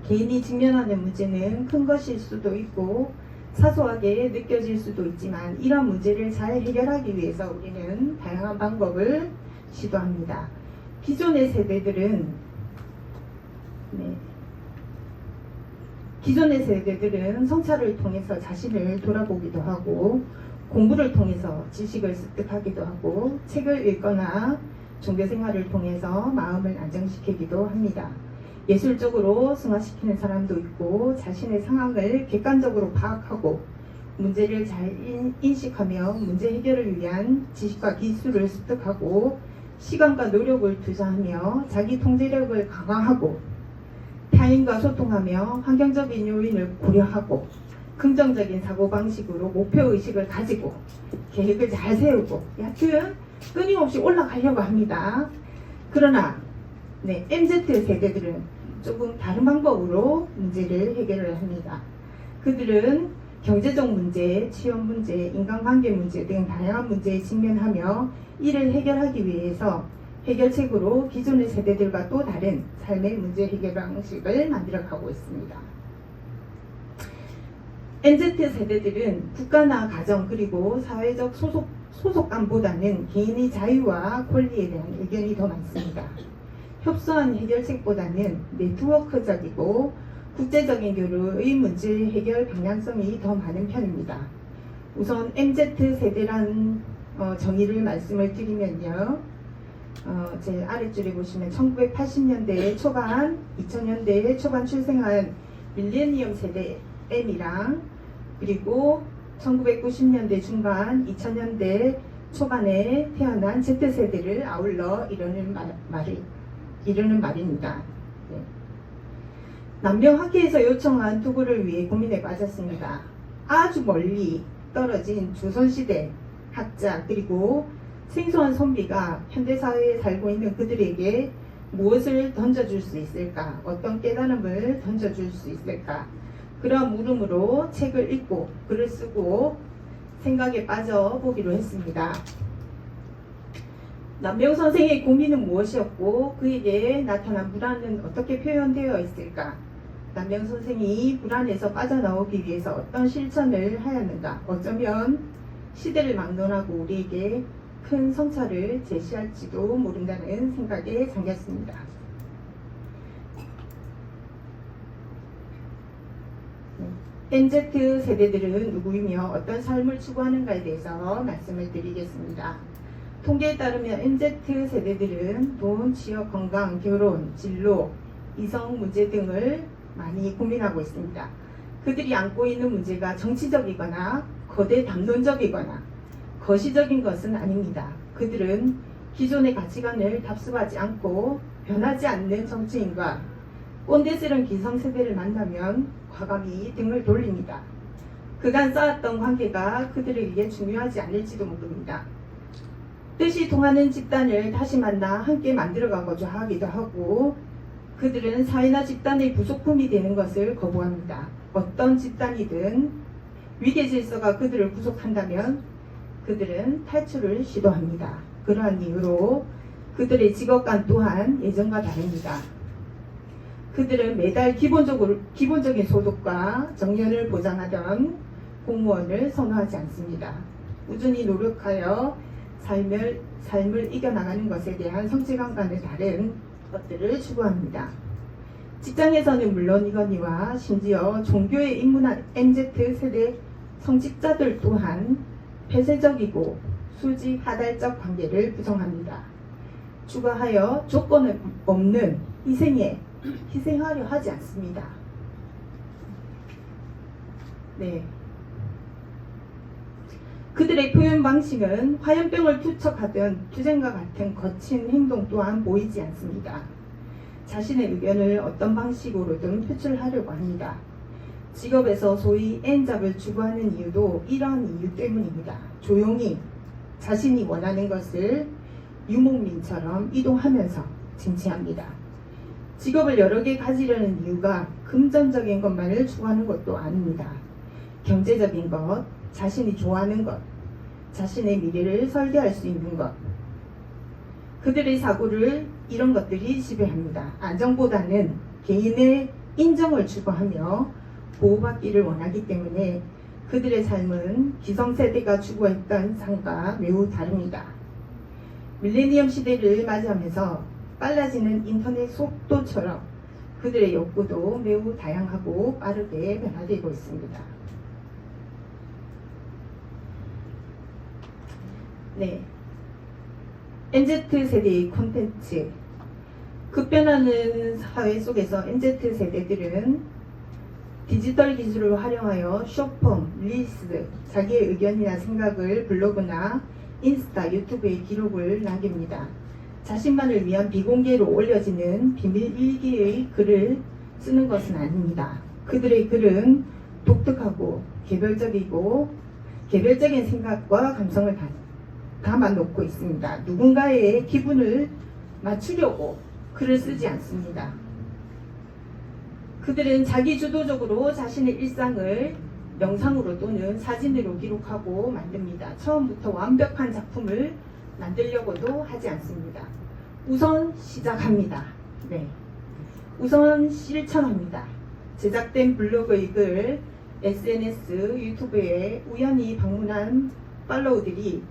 S3: 개인이 직면하는 문제는 큰 것일 수도 있고 사소하게 느껴질 수도 있지만 이런 문제를 잘 해결하기 위해서 우리는 다양한 방법을 시도합니다. 기존의 세대들은 성찰을 통해서 자신을 돌아보기도 하고 공부를 통해서 지식을 습득하기도 하고 책을 읽거나 종교생활을 통해서 마음을 안정시키기도 합니다. 예술적으로 승화시키는 사람도 있고 자신의 상황을 객관적으로 파악하고 문제를 잘 인식하며 문제 해결을 위한 지식과 기술을 습득하고 시간과 노력을 투자하며 자기 통제력을 강화하고 타인과 소통하며 환경적인 요인을 고려하고 긍정적인 사고방식으로 목표의식을 가지고 계획을 잘 세우고 여튼 끊임없이 올라가려고 합니다. 그러나 MZ 세대들은 조금 다른 방법으로 문제를 해결을 합니다. 그들은 경제적 문제, 취업 문제, 인간관계 문제 등 다양한 문제에 직면하며 이를 해결하기 위해서 해결책으로 기존의 세대들과 또 다른 삶의 문제 해결 방식을 만들어가고 있습니다. MZ 세대들은 국가나 가정 그리고 사회적 소속감보다는 개인의 자유와 권리에 대한 의견이 더 많습니다. 협소한 해결책보다는 네트워크적이고 국제적인 교류의 문제 해결 방향성이 더 많은 편입니다. 우선 MZ 세대란 정의를 말씀을 드리면요. 제 아랫줄에 보시면 1980년대 초반, 2000년대 초반 출생한 밀레니엄 세대 M이랑 그리고 1990년대 중반, 2000년대 초반에 태어난 Z세대를 아울러 이루는 말입니다. 네. 남명학회에서 요청한 투구를 위해 고민에 빠졌습니다. 아주 멀리 떨어진 조선시대 학자 그리고 생소한 선비가 현대사회에 살고 있는 그들에게 무엇을 던져줄 수 있을까? 어떤 깨달음을 던져줄 수 있을까? 그런 물음으로 책을 읽고 글을 쓰고 생각에 빠져보기로 했습니다. 남명 선생의 고민은 무엇이었고 그에게 나타난 불안은 어떻게 표현되어 있을까? 남명 선생이 불안에서 빠져나오기 위해서 어떤 실천을 하였는가? 어쩌면 시대를 막론하고 우리에게 큰 성찰을 제시할지도 모른다는 생각에 잠겼습니다. MZ 세대들은 누구이며 어떤 삶을 추구하는가에 대해서 말씀을 드리겠습니다. 통계에 따르면 MZ 세대들은 돈, 취업, 건강, 결혼, 진로, 이성 문제 등을 많이 고민하고 있습니다. 그들이 안고 있는 문제가 정치적이거나 거대 담론적이거나 거시적인 것은 아닙니다. 그들은 기존의 가치관을 답습하지 않고 변하지 않는 정치인과 꼰대스런 기성세대를 만나면 과감히 등을 돌립니다. 그간 쌓았던 관계가 그들에게 중요하지 않을지도 모릅니다. 뜻이 통하는 집단을 다시 만나 함께 만들어가고자 하기도 하고 그들은 사회나 집단의 부속품이 되는 것을 거부합니다. 어떤 집단이든 위계 질서가 그들을 구속한다면 그들은 탈출을 시도합니다. 그러한 이유로 그들의 직업관 또한 예전과 다릅니다. 그들은 매달 기본적인 소득과 정년을 보장하던 공무원을 선호하지 않습니다. 꾸준히 노력하여 삶을 이겨나가는 것에 대한 성취감과는 다른 것들을 추구합니다. 직장에서는 물론이거니와 심지어 종교에 입문한 MZ세대 성직자들 또한 폐쇄적이고 수직하달적 관계를 부정합니다. 추가하여 조건 없는 희생하려 하지 않습니다. 네. 그들의 표현 방식은 화염병을 투척하던 투쟁과 같은 거친 행동 또한 보이지 않습니다. 자신의 의견을 어떤 방식으로든 표출하려고 합니다. 직업에서 소위 N잡을 추구하는 이유도 이러한 이유 때문입니다. 조용히 자신이 원하는 것을 유목민처럼 이동하면서 쟁취합니다. 직업을 여러 개 가지려는 이유가 금전적인 것만을 추구하는 것도 아닙니다. 경제적인 것, 자신이 좋아하는 것, 자신의 미래를 설계할 수 있는 것. 그들의 사고를 이런 것들이 지배합니다. 안정보다는 개인의 인정을 추구하며 보호받기를 원하기 때문에 그들의 삶은 기성세대가 추구했던 삶과 매우 다릅니다. 밀레니엄 시대를 맞이하면서 빨라지는 인터넷 속도처럼 그들의 욕구도 매우 다양하고 빠르게 변화되고 있습니다. 네, MZ세대의 콘텐츠. 급변하는 사회 속에서 MZ세대들은 디지털 기술을 활용하여 숏폼, 릴스, 자기의 의견이나 생각을 블로그나 인스타, 유튜브에 기록을 남깁니다. 자신만을 위한 비공개로 올려지는 비밀 일기의 글을 쓰는 것은 아닙니다. 그들의 글은 독특하고 개별적인 생각과 감성을 담아놓고 있습니다. 누군가의 기분을 맞추려고 글을 쓰지 않습니다. 그들은 자기주도적으로 자신의 일상을 영상으로 또는 사진으로 기록하고 만듭니다. 처음부터 완벽한 작품을 만들려고도 하지 않습니다. 우선 시작합니다. 네. 우선 실천합니다. 제작된 블로그의 글, SNS, 유튜브에 우연히 방문한 팔로우들이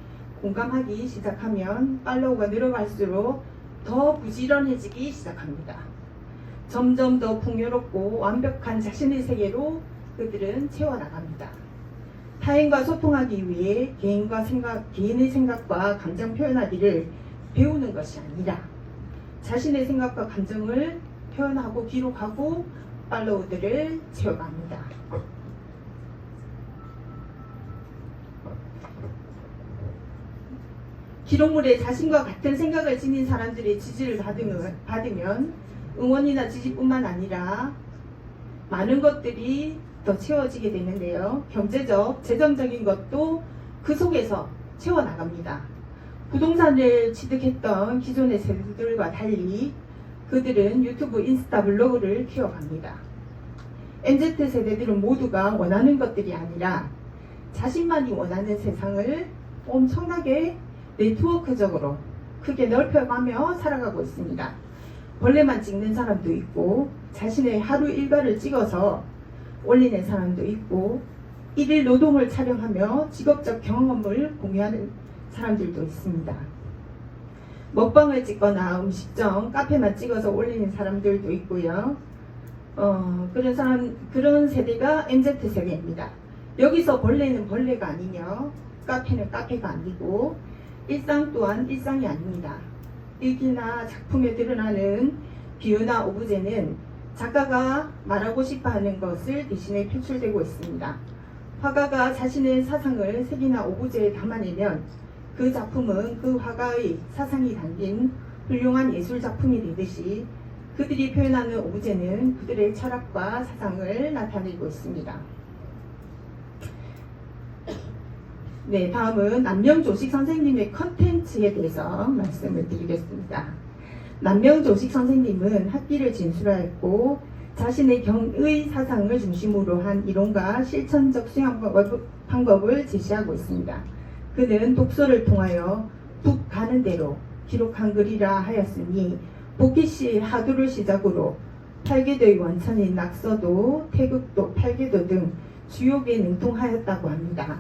S3: 공감하기 시작하면 팔로우가 늘어갈수록 더 부지런해지기 시작합니다. 점점 더 풍요롭고 완벽한 자신의 세계로 그들은 채워나갑니다. 타인과 소통하기 위해 개인의 생각과 감정 표현하기를 배우는 것이 아니라 자신의 생각과 감정을 표현하고 기록하고 팔로우들을 채워갑니다. 기록물에 자신과 같은 생각을 지닌 사람들의 지지를 받으면 응원이나 지지뿐만 아니라 많은 것들이 더 채워지게 되는데요. 경제적, 재정적인 것도 그 속에서 채워나갑니다. 부동산을 취득했던 기존의 세대들과 달리 그들은 유튜브, 인스타, 블로그를 키워갑니다. MZ세대들은 모두가 원하는 것들이 아니라 자신만이 원하는 세상을 엄청나게 네트워크적으로 크게 넓혀가며 살아가고 있습니다. 벌레만 찍는 사람도 있고 자신의 하루 일과를 찍어서 올리는 사람도 있고 일일 노동을 촬영하며 직업적 경험을 공유하는 사람들도 있습니다. 먹방을 찍거나 음식점, 카페만 찍어서 올리는 사람들도 있고요. 그런 세대가 MZ세대입니다. 여기서 벌레는 벌레가 아니며 카페는 카페가 아니고 일상 또한 일상이 아닙니다. 일기나 작품에 드러나는 비유나 오브제는 작가가 말하고 싶어하는 것을 대신에 표출되고 있습니다. 화가가 자신의 사상을 색이나 오브제에 담아내면 그 작품은 그 화가의 사상이 담긴 훌륭한 예술작품이 되듯이 그들이 표현하는 오브제는 그들의 철학과 사상을 나타내고 있습니다. 네, 다음은 남명조식 선생님의 컨텐츠에 대해서 말씀을 드리겠습니다. 남명조식 선생님은 학기를 진술하였고 자신의 경의 사상을 중심으로 한 이론과 실천적 수행 방법을 제시하고 있습니다. 그는 독서를 통하여 북 가는 대로 기록한 글이라 하였으니 보키시 하두를 시작으로 팔계도의 원천인 낙서도, 태극도, 팔계도 등 주욕에 능통하였다고 합니다.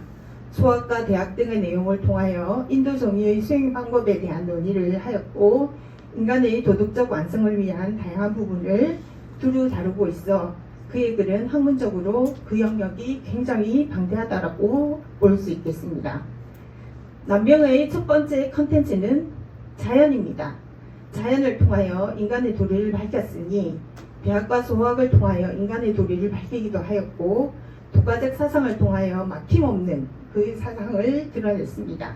S3: 소학과 대학 등의 내용을 통하여 인도 정의의 수행 방법에 대한 논의를 하였고 인간의 도덕적 완성을 위한 다양한 부분을 두루 다루고 있어 그의 글은 학문적으로 그 영역이 굉장히 방대하다고 볼 수 있겠습니다. 남명의 첫 번째 컨텐츠는 자연입니다. 자연을 통하여 인간의 도리를 밝혔으니 대학과 소학을 통하여 인간의 도리를 밝히기도 하였고 독과적 사상을 통하여 막힘없는 그 사상을 드러냈습니다.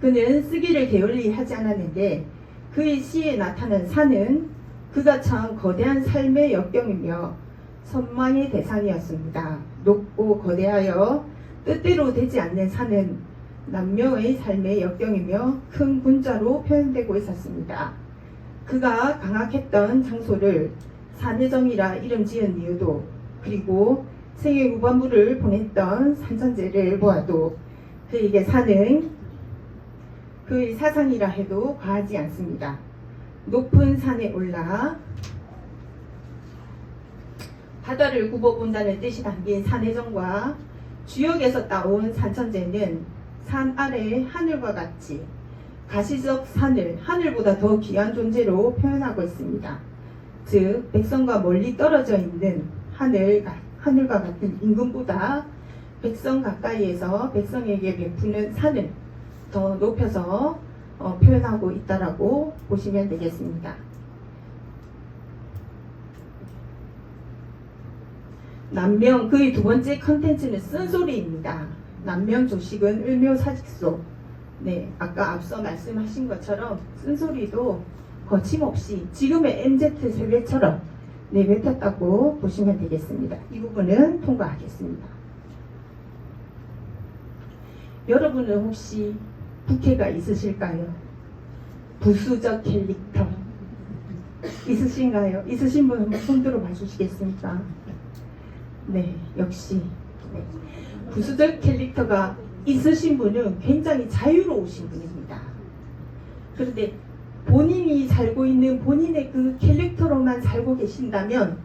S3: 그는 쓰기를 게을리 하지 않았는데 그의 시에 나타난 산은 그가 처한 거대한 삶의 역경이며 선망의 대상이었습니다. 높고 거대하여 뜻대로 되지 않는 산은 남명의 삶의 역경이며 큰 군자로 표현되고 있었습니다. 그가 강학했던 장소를 산해정이라 이름 지은 이유도 그리고 생애 후반부를 보냈던 산천제를 보아도 그에게 산은 그의 사상이라 해도 과하지 않습니다. 높은 산에 올라 바다를 굽어본다는 뜻이 담긴 산해정과 주역에서 따온 산천제는 산 아래 하늘과 같이 가시적 산을 하늘보다 더 귀한 존재로 표현하고 있습니다. 즉 백성과 멀리 떨어져 있는 하늘과 같은 임금보다 백성 가까이에서 백성에게 베푸는 산을 더 높여서 표현하고 있다라고 보시면 되겠습니다. 남명 그의 두 번째 컨텐츠는 쓴소리입니다. 남명 조식은 을묘사직소. 네, 아까 앞서 말씀하신 것처럼 쓴소리도 거침없이 지금의 MZ 세대처럼 내뱉었다고 보시면 되겠습니다. 이 부분은 통과하겠습니다. 여러분은 혹시 부캐가 있으실까요? 부수적 캐릭터 있으신가요? 있으신 분 한번 손 들어 봐 주시겠습니까? 네, 역시 네. 부수적 캐릭터가 있으신 분은 굉장히 자유로우신 분입니다. 그런데 본인이 살고 있는 본인의 그 캐릭터로만 살고 계신다면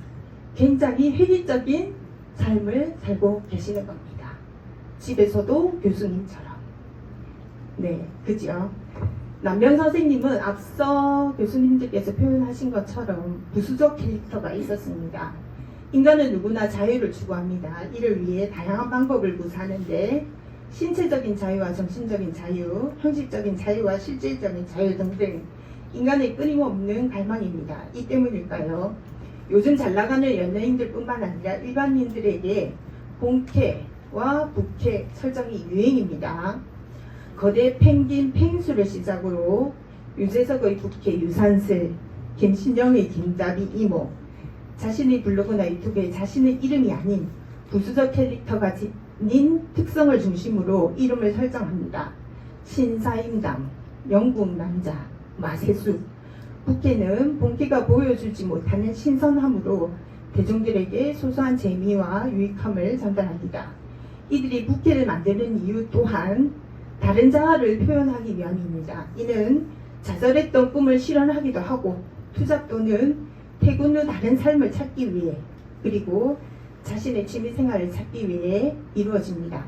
S3: 굉장히 획일적인 삶을 살고 계시는 겁니다. 집에서도 교수님처럼. 네, 그죠? 남명 선생님은 앞서 교수님들께서 표현하신 것처럼 부수적 캐릭터가 있었습니다. 인간은 누구나 자유를 추구합니다. 이를 위해 다양한 방법을 구사하는데 신체적인 자유와 정신적인 자유, 형식적인 자유와 실질적인 자유 등등 인간의 끊임없는 갈망입니다. 이 때문일까요? 요즘 잘나가는 연예인들 뿐만 아니라 일반인들에게 본캐와 부캐 설정이 유행입니다. 거대 펭귄 펭수를 시작으로 유재석의 부캐 유산슬, 김신영의 김다비 이모, 자신의 블로그나 유튜브에 자신의 이름이 아닌 부수적 캐릭터가 지닌 특성을 중심으로 이름을 설정합니다. 신사임당, 영국남자, 마세수. 부캐는 본캐가 보여주지 못하는 신선함으로 대중들에게 소소한 재미와 유익함을 전달합니다. 이들이 부캐를 만드는 이유 또한 다른 자아를 표현하기 위함입니다. 이는 자살했던 꿈을 실현하기도 하고 투잡 또는 퇴근 후 다른 삶을 찾기 위해 그리고 자신의 취미생활을 찾기 위해 이루어집니다.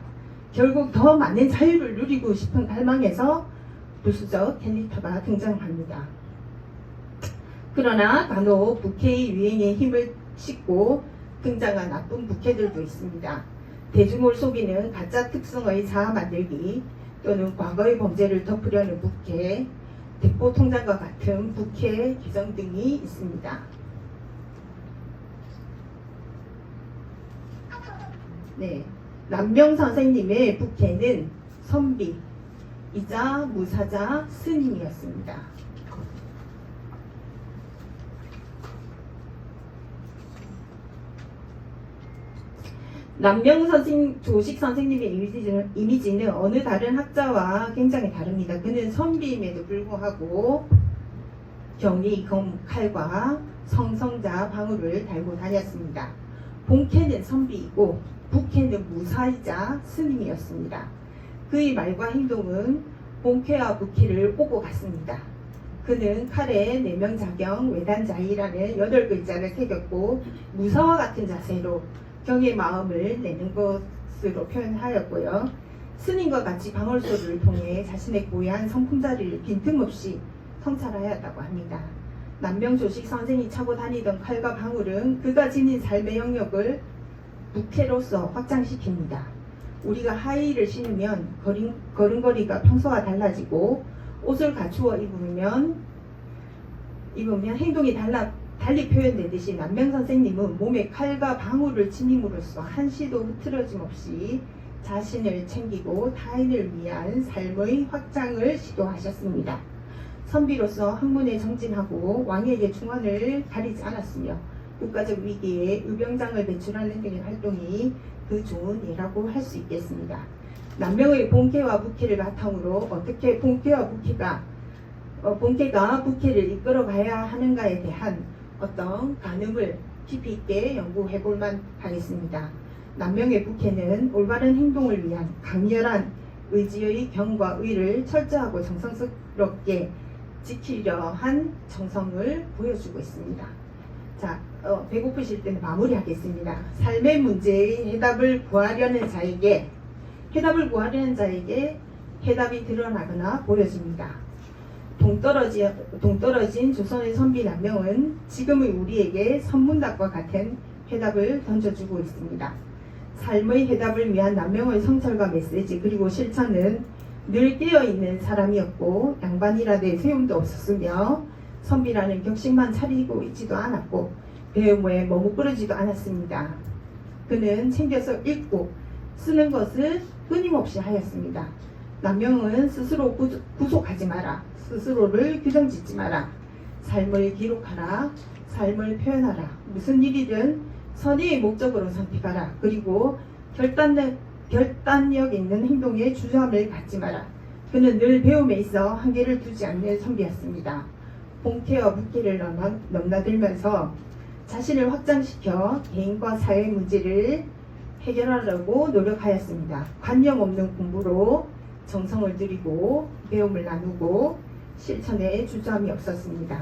S3: 결국 더 많은 자유를 누리고 싶은 갈망에서 부수적 캐릭터가 등장합니다. 그러나 간혹 부캐의 유행에 힘을 싣고 등장한 나쁜 부캐들도 있습니다. 대중을 속이는 가짜 특성의 자아 만들기 또는 과거의 범죄를 덮으려는 부캐, 대포 통장과 같은 부캐 계정 등이 있습니다. 네, 남명 선생님의 부캐는 선비이자 무사자 스님이었습니다. 남명 조식 선생님의 이미지는 어느 다른 학자와 굉장히 다릅니다. 그는 선비임에도 불구하고 경리, 검, 칼과 성성자 방울을 달고 다녔습니다. 본캐는 선비이고 부캐는 무사이자 스님이었습니다. 그의 말과 행동은 본캐와 부캐를 오고 갔습니다. 그는 칼에 내명자경 외단자이라는 8글자를 새겼고 무사와 같은 자세로 경의 마음을 내는 것으로 표현하였고요. 스님과 같이 방울소를 통해 자신의 고유한 성품자리를 빈틈없이 성찰하였다고 합니다. 남명조식 선생이 차고 다니던 칼과 방울은 그가 지닌 삶의 영역을 부캐로서 확장시킵니다. 우리가 하이힐을 신으면 걸음걸이가 평소와 달라지고 옷을 갖추어 입으면 행동이 달리 표현되듯이 남명 선생님은 몸에 칼과 방울을 지님으로써 한시도 흐트러짐 없이 자신을 챙기고 타인을 위한 삶의 확장을 시도하셨습니다. 선비로서 학문에 정진하고 왕에게 중언을 가리지 않았으며 국가적 위기에 의병장을 배출하는 등의 활동이 그 좋은 예라고 할 수 있겠습니다. 남명의 본캐와 부캐를 바탕으로 어떻게 본캐와 부캐가 본캐가 부캐를 이끌어가야 하는가에 대한 어떤 가늠을 깊이 있게 연구해 볼만 하겠습니다. 남명의 부캐는 올바른 행동을 위한 강렬한 의지의 경과 의를 철저하고 정성스럽게 지키려 한 정성을 보여주고 있습니다. 자, 배고프실 때는 마무리하겠습니다. 삶의 문제의 해답을 구하려는 자에게 해답이 드러나거나 보여집니다. 동떨어진 조선의 선비 남명은 지금의 우리에게 선문답과 같은 해답을 던져주고 있습니다. 삶의 해답을 위한 남명의 성찰과 메시지 그리고 실천은 늘 깨어있는 사람이었고 양반이라 내세움도 없었으며 선비라는 격식만 차리고 있지도 않았고 배움에 머뭇거리지도 않았습니다. 그는 챙겨서 읽고 쓰는 것을 끊임없이 하였습니다. 남명은 스스로 구속하지 마라. 스스로를 규정짓지 마라. 삶을 기록하라. 삶을 표현하라. 무슨 일이든 선의의 목적으로 선택하라. 그리고 결단력 있는 행동에 주저함을 갖지 마라. 그는 늘 배움에 있어 한계를 두지 않는 선비였습니다. 본캐와 부캐를 넘나들면서 자신을 확장시켜 개인과 사회 문제를 해결하려고 노력하였습니다. 관념 없는 공부로 정성을 들이고 배움을 나누고 실천에 주저함이 없었습니다.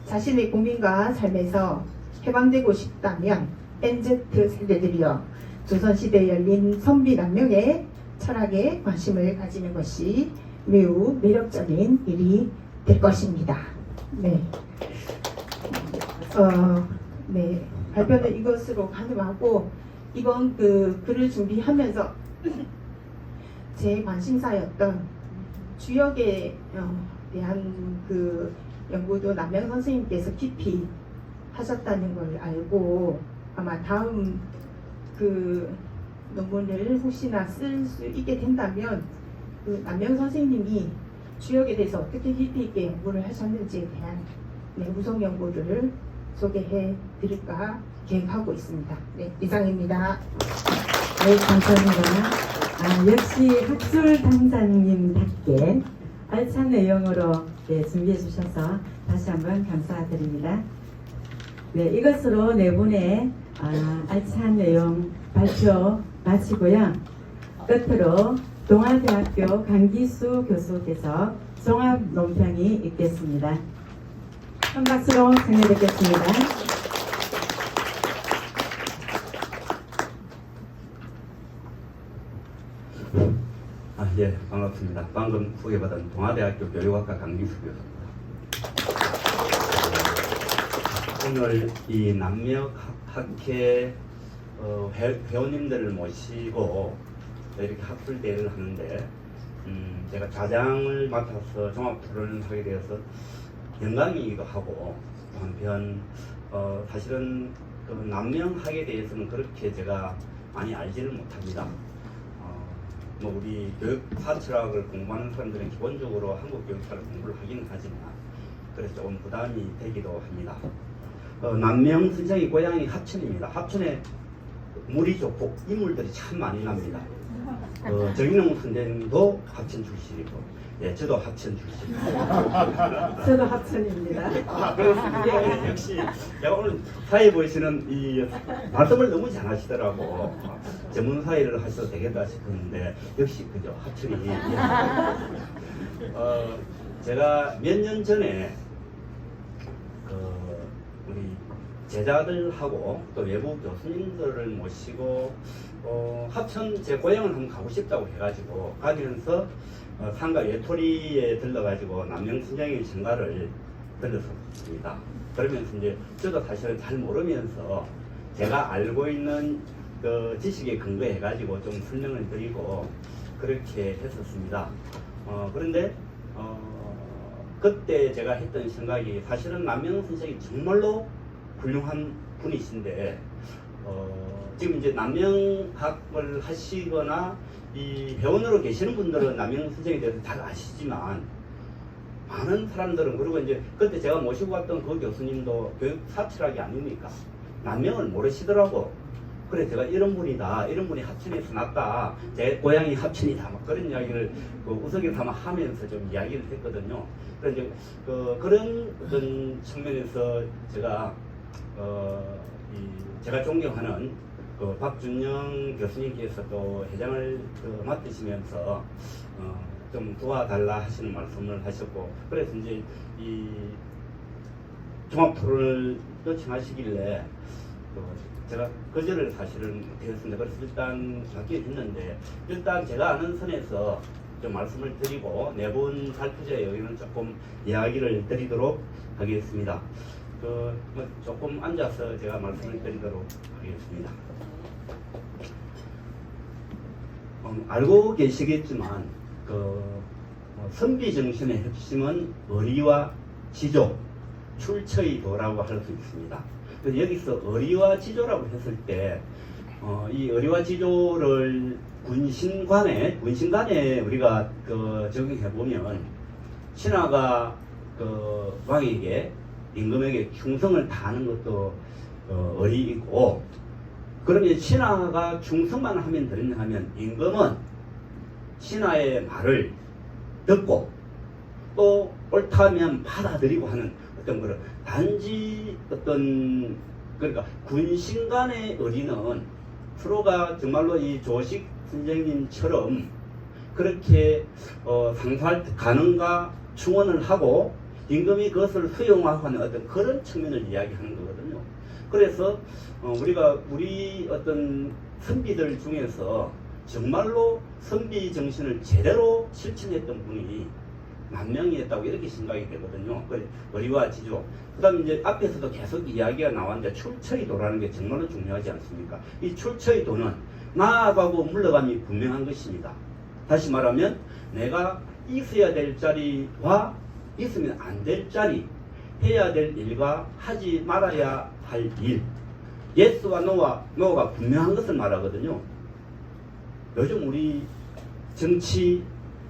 S3: 자신의 고민과 삶에서 해방되고 싶다면 NZ 세대들이여 조선시대에 열린 선비 남명의 철학에 관심을 가지는 것이 매우 매력적인 일이 될 것입니다. 네. 네. 발표는 이것으로 가능하고 이번 그 글을 준비하면서 제 관심사였던 주역에 대한 그 연구도 남명 선생님께서 깊이 하셨다는 걸 알고 아마 다음 그 논문을 혹시나 쓸 수 있게 된다면 그 남명 선생님이 주역에 대해서 어떻게 깊이 있게 연구를 하셨는지에 대한 우성 연구를 소개해 드릴까 계획하고 있습니다. 네, 이상입니다.
S1: 네, 감사합니다. 역시 학술 당사님답게 알찬 내용으로 준비해 주셔서 다시 한번 감사드립니다. 네, 이것으로 네 분의 알찬 내용 발표 마치고요. 끝으로 동아대학교 강기수 교수께서 종합 논평이 있겠습니다. 큰 박수로 청해 듣겠습니다.
S4: 예, 반갑습니다. 방금 소개받은 동아대학교 교육학과 강기수 교수입니다. 오늘 이 남명학회 회원님들을 모시고 이렇게 학술대회를 하는데 제가 좌장을 맡아서 종합토론을 하게 되어서 영광이기도 하고 한편 사실은 그 남명학에 대해서는 그렇게 제가 많이 알지는 못합니다. 우리 교육사 철학을 공부하는 사람들은 기본적으로 한국 교육사를 공부를 하긴 하지만 그래서 조금 부담이 되기도 합니다. 남명 선생의 고향이 합천입니다. 합천에 물이 좋고 인물들이 참 많이 납니다. 정인용 선생님도 합천 출신이고, 예, 저도 합천 출신입니다.
S1: 저도 합천입니다.
S4: 그렇습니다. 역시 제가 오늘 사회 보시는 이 말씀을 너무 잘하시더라고. 전문 사회를 하셔도 되겠다 싶었는데 역시 그죠, 합천이. 제가 몇 년 전에 우리 제자들하고 또 외부 교수님들을 모시고 합천 제 고향을 한번 가고 싶다고 해가지고 가면서 상가 외톨이에 들러가지고 남명순장의 전가를 들었습니다. 그러면서 이제 저도 사실은 잘 모르면서 제가 알고 있는 그 지식에 근거해가지고 좀 설명을 드리고 그렇게 했었습니다. 그런데 그때 제가 했던 생각이 사실은 남명 선생이 정말로 훌륭한 분이신데 지금 이제 남명학을 하시거나 이 회원으로 계시는 분들은 남명 선생에 대해서 잘 아시지만 많은 사람들은 그리고 이제 그때 제가 모시고 왔던 그 교수님도 교육 사출학이 아닙니까? 남명을 모르시더라고. 그래 제가 이런 분이다, 이런 분이 합천에서 났다, 제 고향이 합천이다, 막 그런 이야기를 그 우석이 삼아 하면서 좀 이야기를 했거든요. 그래서 이제 그런 어떤 측면에서 제가 제가 존경하는 그 박준영 교수님께서 또 회장을 맡으시면서 좀 도와달라 하시는 말씀을 하셨고, 그래서 이제 이 종합 토론을 요청하시길래 제가 거절을 사실은 드렸습니다. 그래서 일단 받게 됐는데, 일단 제가 아는 선에서 좀 말씀을 드리고 내분 발표자의 의견은 조금 이야기를 드리도록 하겠습니다. 조금 앉아서 제가 말씀을 드리도록 하겠습니다. 알고 계시겠지만 선비 정신의 핵심은 의리와 지조, 출처의 도라고 할 수 있습니다. 그래서 여기서 의리와 지조라고 했을 때 이 의리와 지조를 군신관에 우리가 적용해 보면 신하가 왕에게 임금에게 충성을 다하는 것도 의리이고, 그러면 신하가 충성만 하면 되느냐 하면 임금은 신하의 말을 듣고 또 옳다면 받아들이고 하는 어떤 그런 단지 그러니까 군신 간의 의리는 서로가 정말로 이 조식 선생님처럼 그렇게 상소할 가능과 충원을 하고 임금이 그것을 수용하고 하는 어떤 그런 측면을 이야기하는 거거든요. 그래서 우리 어떤 선비들 중에서 정말로 선비 정신을 제대로 실천했던 분이 남명이었다고 이렇게 생각이 되거든요. 의리와 지조. 그 다음에 이제 앞에서도 계속 이야기가 나왔는데 출처의 도라는 게 정말로 중요하지 않습니까? 이 출처의 도는 나아가고 물러감이 분명한 것입니다. 다시 말하면 내가 있어야 될 자리와 있으면 안 될 자리, 해야 될 일과 하지 말아야 할 일, 예스와 노가 분명한 것을 말하거든요. 요즘 우리 정치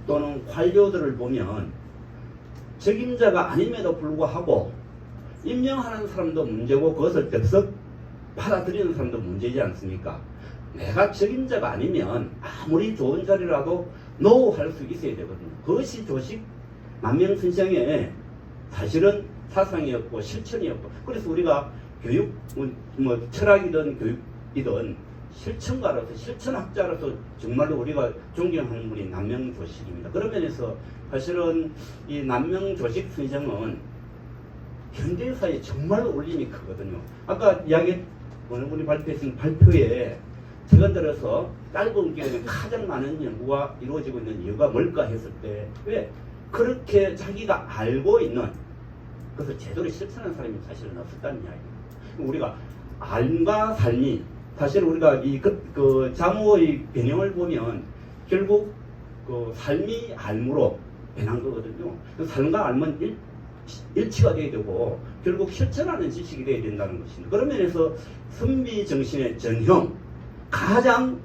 S4: 또는 관료들을 보면 적임자가 아님에도 불구하고 임명하는 사람도 문제고 그것을 덥석 받아들이는 사람도 문제지 않습니까? 내가 적임자가 아니면 아무리 좋은 자리라도 노할 수 있어야 되거든요. 그것이 조식 남명선생의 사실은 사상이었고 실천이었고, 그래서 우리가 교육 철학이든 교육이든 실천가로서 실천학자로서 정말로 우리가 존경하는 분이 남명조식입니다. 그런 면에서 사실은 이 남명조식 선생은 현대사에 정말로 울림이 크거든요. 아까 이야기 어느 분이 발표했던 발표에 최근 들어서 짧은 기간에 가장 많은 연구가 이루어지고 있는 이유가 뭘까 했을 때 왜 그렇게 자기가 알고 있는 그것을 제대로 실천하는 사람이 사실은 없었다는 이야기입니다. 우리가 삶과 삶이 사실 우리가 그 자모의 변형을 보면 결국 그 삶이 알무로 변한 거거든요. 그 삶과 삶은 일치가 돼야 되고 결국 실천하는 지식이 돼야 된다는 것입니다. 그런 면에서 선비 정신의 전형, 가장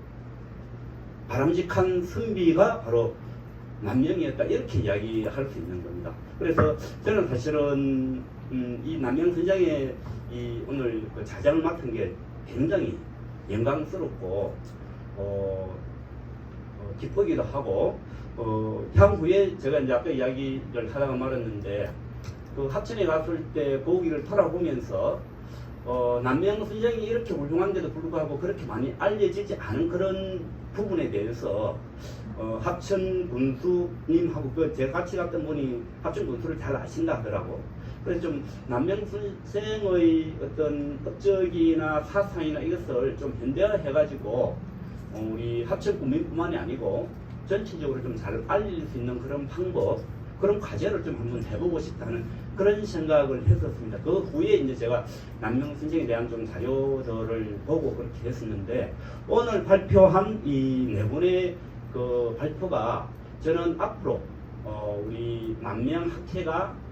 S4: 바람직한 선비가 바로 남명이었다, 이렇게 이야기할 수 있는 겁니다. 그래서 저는 사실은 이 남명 선장의 이 오늘 그 자장을 맡은 게 굉장히 영광스럽고 기쁘기도 하고 향후에 제가 이제 아까 이야기를 하다가 말았는데 그 합천에 갔을 때 거기를 돌아보면서 남명 선생이 이렇게 훌륭한데도 불구하고 그렇게 많이 알려지지 않은 그런 부분에 대해서 합천 군수님하고 제가 같이 갔던 분이 합천 군수를 잘 아신다 하더라고. 그래서 좀 남명선생의 어떤 업적이나 사상이나 이것을 좀 현대화해가지고 우리 합천 국민뿐만이 아니고 전체적으로 좀 잘 알릴 수 있는 그런 방법, 그런 과제를 좀 한번 해보고 싶다는 그런 생각을 했었습니다. 그 후에 이제 제가 남명선생에 대한 좀 자료들을 보고 그렇게 했었는데, 오늘 발표한 이 네 분의 그 발표가 저는 앞으로 우리 남명학회가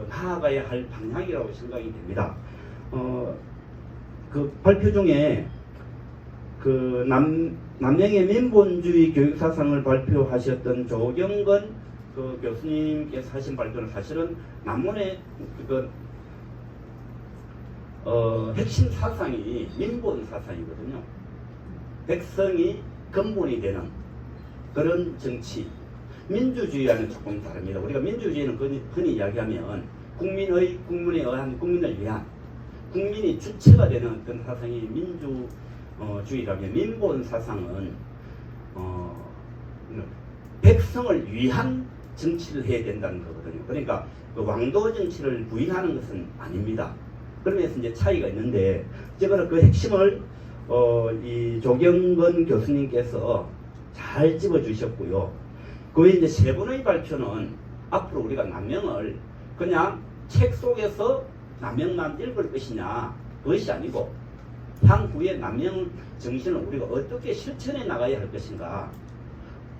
S4: 나아가야 할 방향이라고 생각이 됩니다. 그 발표 중에 그 남명의 민본주의 교육사상을 발표하셨던 조경건 그 교수님께서 하신 발표는 사실은 남문의 핵심 사상이 민본 사상이거든요. 백성이 근본이 되는 그런 정치, 민주주의와는 조금 다릅니다. 우리가 민주주의는 흔히 이야기하면 국민에 의한, 국민을 위한, 국민이 주체가 되는 어떤 사상이 민주주의라면, 민본 사상은 백성을 위한 정치를 해야 된다는 거거든요. 그러니까 그 왕도 정치를 부인하는 것은 아닙니다. 그러면서 이제 차이가 있는데, 제가 그 핵심을 이 조경건 교수님께서 잘 집어주셨고요. 그 외에 이제 세 분의 발표는 앞으로 우리가 남명을 그냥 책 속에서 남명만 읽을 것이냐, 그것이 아니고 향후에 남명 정신을 우리가 어떻게 실천해 나가야 할 것인가,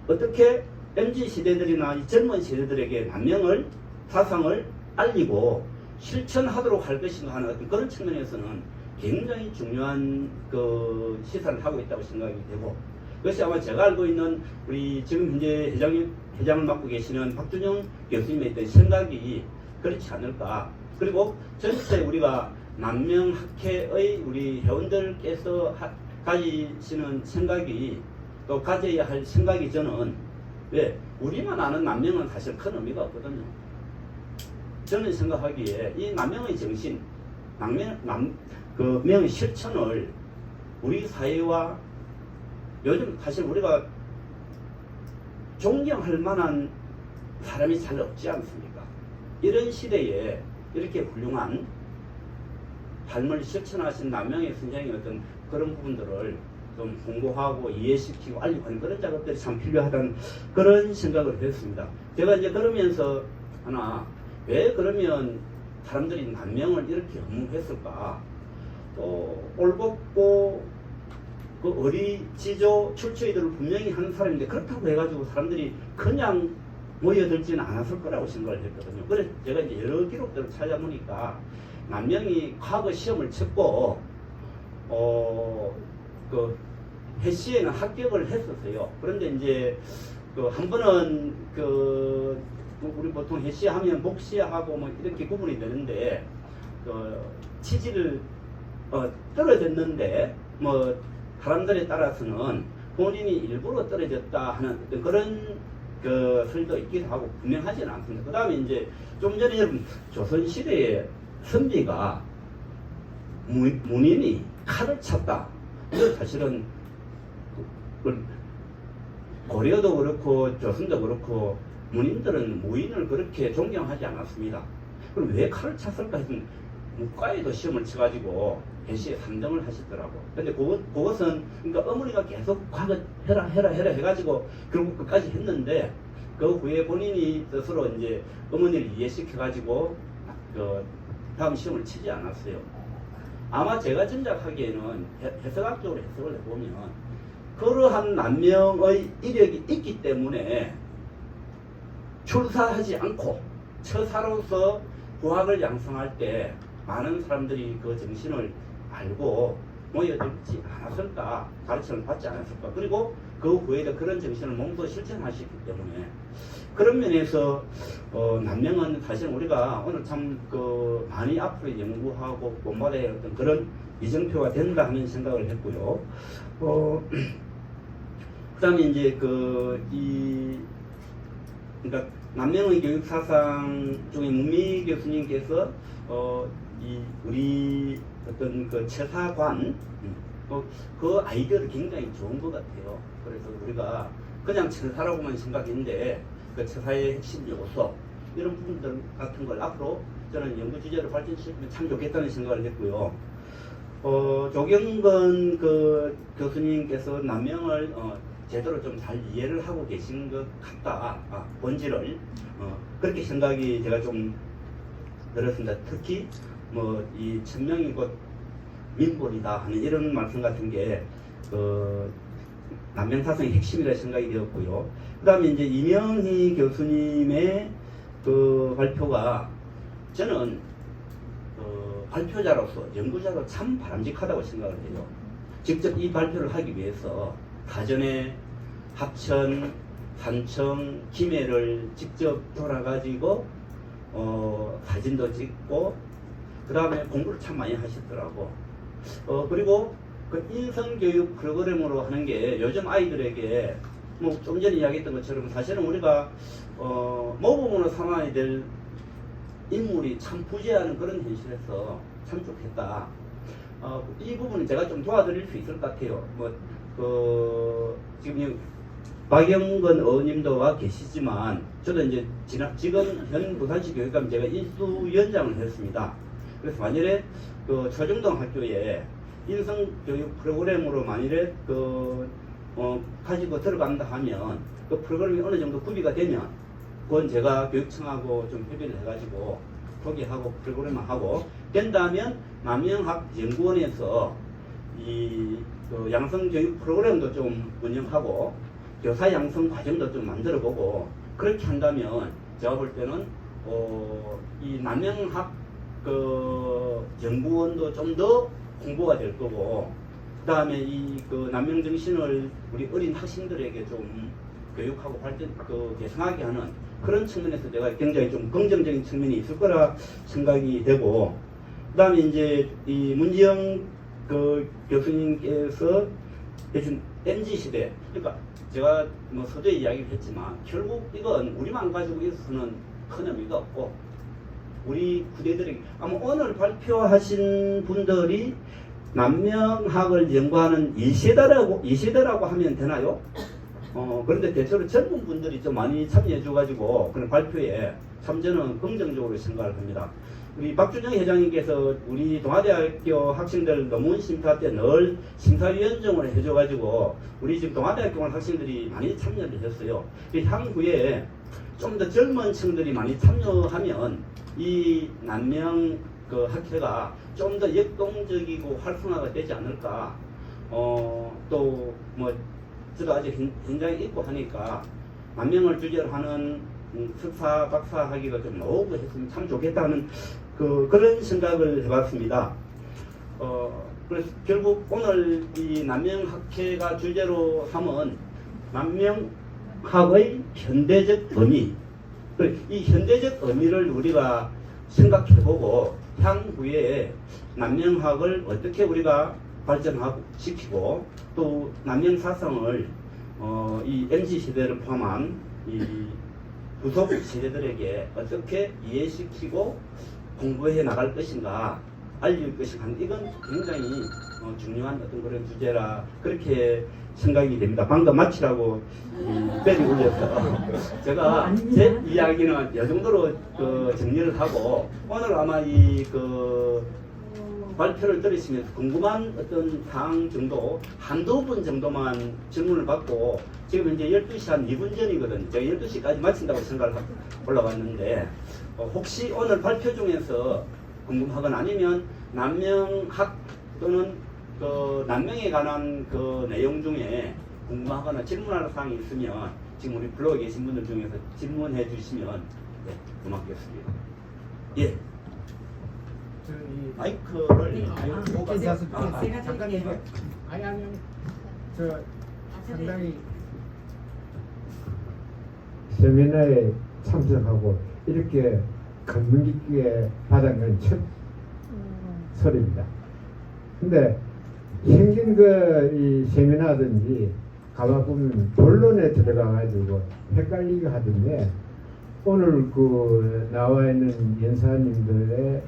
S4: 어떻게 MZ 세대들이나 이 젊은 세대들에게 남명을, 사상을 알리고 실천하도록 할 것인가 하는 어떤 그런 측면에서는 굉장히 중요한 그 시사를 하고 있다고 생각이 되고, 그것이 아마 제가 알고 있는 우리 지금 현재 회장을 맡고 계시는 박준영 교수님의 어떤 생각이 그렇지 않을까. 그리고 전체 우리가 남명학회의 우리 회원들께서 가지시는 생각이, 또 가져야 할 생각이, 저는 왜 우리만 아는 남명은 사실 큰 의미가 없거든요. 저는 생각하기에 이 남명의 정신, 그 명의 실천을 우리 사회와 요즘 사실 우리가 존경할 만한 사람이 잘 없지 않습니까? 이런 시대에 이렇게 훌륭한 삶을 실천하신 남명의 선생의 어떤 그런 부분들을 좀 공부하고 이해시키고 알리고 하는 그런 작업들이 참 필요하다는 그런 생각을 했습니다. 제가 이제 그러면서 하나, 왜 그러면 사람들이 남명을 이렇게 흠모했을까? 또 올곧고 그 어리지조 출처이들을 분명히 하는 사람인데, 그렇다고 해가지고 사람들이 그냥 모여들지는 않았을 거라고 생각을 했거든요. 그래서 제가 이제 여러 기록들을 찾아보니까 남명이 과거 시험을 쳤고 그 해시에는 합격을 했었어요. 그런데 이제 그 한 번은 그 우리 보통 해시 하면 복시하고 뭐 이렇게 구분이 되는데, 그 취지를 떨어졌는데 뭐 사람들에 따라서는 본인이 일부러 떨어졌다 하는 그런 그 설도 있기도 하고 분명하지는 않습니다. 그 다음에 이제 좀 전에 여러분 조선시대에 선비가 문인이 칼을 찼다. 이건 사실은 고려도 그렇고 조선도 그렇고 문인들은 무인을 그렇게 존경하지 않았습니다. 그럼 왜 칼을 찼을까 했더니 문과에도 시험을 쳐가지고 해시에 3등을 하시더라고. 근데 그것은 그러니까 어머니가 계속 과거 해라 해가지고 결국 끝까지 했는데, 그 후에 본인이 스스로 이제 어머니를 이해시켜가지고 그 다음 시험을 치지 않았어요. 아마 제가 짐작하기에는 해석학적으로 해석을 해보면 그러한 남명의 이력이 있기 때문에 출사하지 않고 처사로서 부학을 양성할 때 많은 사람들이 그 정신을 알고 모여들지 않았을까, 가르침을 받지 않았을까. 그리고 그 후에도 그런 정신을 몸소 실천하셨기 때문에, 그런 면에서 남명은 사실 우리가 오늘 참 그 많이 앞으로 연구하고 본받아야 할 어떤 그런 이정표가 된다 하는 생각을 했고요. 그다음에 이제 그러니까 남명의 교육 사상 중에 문미 교수님께서 우리 어떤 그 처사관 그 아이디어를 굉장히 좋은 것 같아요. 그래서 우리가 그냥 처사라고만 생각했는데 그 처사의 핵심 요소 이런 부분들 같은 걸 앞으로 저는 연구 주제로 발전시키면 참 좋겠다는 생각을 했고요. 조경건 그 교수님께서 남명을 제대로 좀 잘 이해를 하고 계신 것 같다. 본질을 그렇게 생각이 제가 좀 들었습니다. 특히 뭐 이 천명이 곧 민본이다 하는 이런 말씀 같은 게 남명 사상의 핵심이라 생각이 되었고요. 그다음에 이제 이명희 교수님의 그 발표가 저는 발표자로서 연구자로 참 바람직하다고 생각을 해요. 직접 이 발표를 하기 위해서 사전에 합천, 산청, 김해를 직접 돌아가지고 사진도 찍고 그 다음에 공부를 참 많이 하시더라고. 그리고 그 인성교육 프로그램으로 하는 게 요즘 아이들에게 뭐 좀 전에 이야기했던 것처럼 사실은 우리가 모범으로 삼아야 될 인물이 참 부재하는 그런 현실에서 참 좋겠다. 이 부분은 제가 좀 도와드릴 수 있을 것 같아요. 지금 박영건 의원님도 와 계시지만 저도 이제 지금 현 부산시 교육감 제가 인수위원장을 했습니다. 그래서 만일에 그 초중등 학교에 인성교육 프로그램으로 만일에 가지고 들어간다 하면 그 프로그램이 어느 정도 구비가 되면 그건 제가 교육청하고 좀 협의를 해가지고 소개하고 프로그램을 하고 된다면 남명학연구원에서 그 양성교육 프로그램도 좀 운영하고 교사 양성 과정도 좀 만들어보고 그렇게 한다면 제가 볼 때는 이 남명학 연구원도 좀 더 공부가 될 거고 그 다음에 그 남명 정신을 우리 어린 학생들에게 좀 교육하고 개선하게 하는 그런 측면에서 제가 굉장히 좀 긍정적인 측면이 있을 거라 생각이 되고 그 다음에 이제 이 문지영 교수님께서 해준 MZ시대 그러니까 제가 뭐 서두에 이야기를 했지만 결국 이건 우리만 가지고 있어서는 큰 의미가 없고 우리 후대들에게 아마 오늘 발표하신 분들이 남명학을 연구하는 2세대라고 하면 되나요? 그런데 대체로 젊은 분들이 좀 많이 참여해줘가지고 그런 발표에 참 저는 긍정적으로 생각을 합니다. 우리 박준영 회장님께서 우리 동아대학교 학생들 논문 심사 때 늘 심사위원장을 해줘가지고 우리 지금 동아대학교 학생들이 많이 참여를 했어요. 향후에 좀 더 젊은 층들이 많이 참여하면 이 남명 학회가 좀 더 역동적이고 활성화가 되지 않을까. 또 뭐 저도 아직 현장에 있고 하니까 남명을 주제로 하는 석사, 박사 하기가 좀 나오고 했으면 참 좋겠다는 그런 생각을 해봤습니다. 그래서 결국 오늘 이 남명학회가 주제로 삼은 남명학의 현대적 의미, 이 현대적 의미를 우리가 생각해보고 향후에 남명학을 어떻게 우리가 발전하고 시키고 또 남명 사상을 이 MZ세대를 포함한 이 부속 세대들에게 어떻게 이해시키고 공부해 나갈 것인가 알릴 것인가 이건 굉장히 중요한 어떤 그런 주제라 그렇게 생각이 됩니다. 방금 마치라고 벨이 울려서 제가 제 이야기는 이 정도로 정리를 하고 오늘 아마 발표를 들으시면서 궁금한 어떤 사항 정도 한두 분 정도만 질문을 받고 지금 이제 12시 한 2분 전이거든요. 제가 12시까지 마친다고 생각을 하고 올라왔는데 혹시 오늘 발표 중에서 궁금하거나 아니면 남명학 또는 남명에 관한 내용 중에 궁금하거나 질문할 사항이 있으면 지금 우리 블로그에 계신 분들 중에서 질문해 주시면 고맙겠습니다. 예. 마이크를
S1: 잠깐
S5: 아니 저 상당히 세미나에 참석하고 이렇게 감명 깊게 받은 건 첫 소리입니다. 근데 생긴 이 세미나든지 가봐보면 본론에 들어가가지고 헷갈리게 하던데 오늘 나와 있는 연사님들의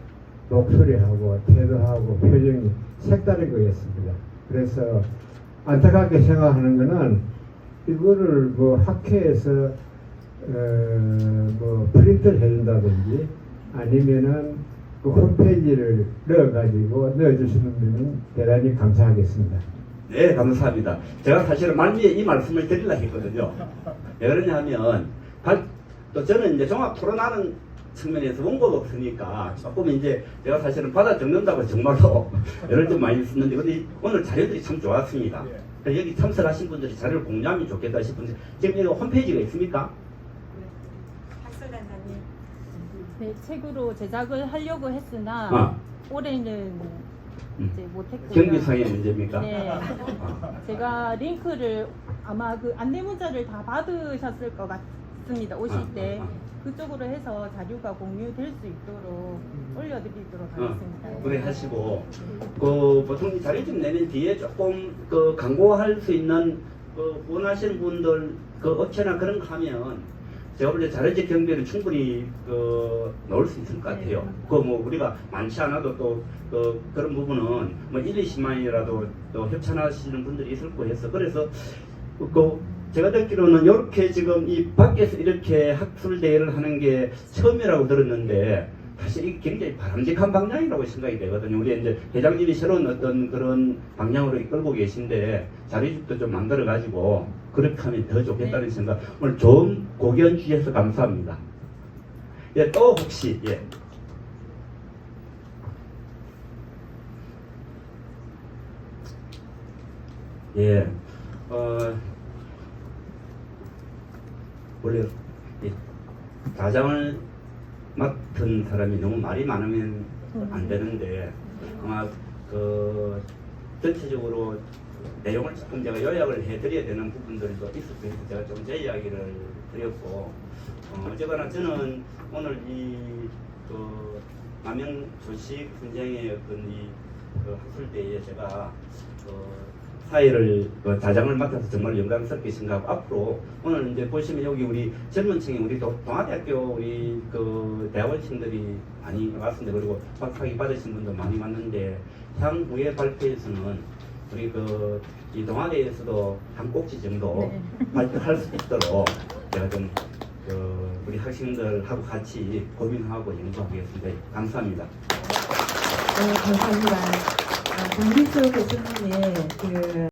S5: 목소리하고 태도하고 표정이 색다른 거였습니다. 그래서 안타깝게 생각하는 거는 이거를 학회에서 프린트를 해준다든지 아니면은 그 홈페이지를 넣어주시면 대단히 감사하겠습니다.
S4: 네, 감사합니다. 제가 사실은 말미에 이 말씀을 드리려고 했거든요. 왜 그러냐 하면, 또 저는 이제 종합 토론하는 측면에서 원고가 없으니까 조금 이제 제가 사실은 받아 적는다고 정말로 애를 좀 많이 썼는데, 근데 오늘 자료들이 참 좋았습니다. 그래서 여기 참석하신 분들이 자료를 공유하면 좋겠다 싶은데, 지금 이거 홈페이지가 있습니까?
S6: 학설단장님. 네, 책으로 제작을 하려고 했으나
S4: 아.
S6: 올해는 이제 못했고요.
S4: 경비상의 문제입니까?
S6: 네. 제가 링크를 아마 그 안내 문자를 다 받으셨을 것 같습니다. 오실 때 그쪽으로 해서 자료가 공유될 수 있도록 올려드리도록 하겠습니다.
S4: 그래 하시고, 그 보통 이 자료 좀 내는 뒤에 조금 그 광고할 수 있는 그 원하시는 분들 그 업체나 그런 거 하면 제가 볼 때 자료적 경비는 충분히 그 넣을 수 있을 것 같아요. 그 뭐 우리가 많지 않아도 또 그런 부분은 뭐 1, 20만이라도 또 협찬하시는 분들이 있을 거예요. 그래서 그 제가 듣기로는 이렇게 지금 이 밖에서 이렇게 학술 대회를 하는 게 처음이라고 들었는데, 사실 이게 굉장히 바람직한 방향이라고 생각이 되거든요. 우리 이제 회장님이 새로운 어떤 그런 방향으로 이끌고 계신데, 자료집도 좀 만들어 가지고 그렇게 하면 더 좋겠다는 생각. 오늘 좋은 고견 주셔서 감사합니다. 예, 또 혹시 예. 예. 원래 이 가장을 맡은 사람이 너무 말이 많으면 안 되는데, 아마 그 전체적으로 내용을 조금 제가 요약을 해드려야 되는 부분들도 있을 거예요. 제가 좀 제 이야기를 드렸고, 어쨌거나 저는 오늘 그 남영 조식 분쟁의 어떤 그 학술대회에 제가 사회를 자장을 맡아서 정말 영광스럽게 생각하고, 앞으로 오늘 이제 보시면 여기 우리 젊은 층에 우리 동아대학교 우리 그 대학원생들이 많이 왔습니다. 그리고 박학위 받으신 분도 많이 왔는데, 향후의 발표에서는 우리 이 동아대에서도 한 꼭지 정도 발표할 수 있도록 제가 좀 우리 학생들하고 같이 고민하고 연구하겠습니다. 감사합니다.
S3: 네, 감사합니다. 강기수 교수님의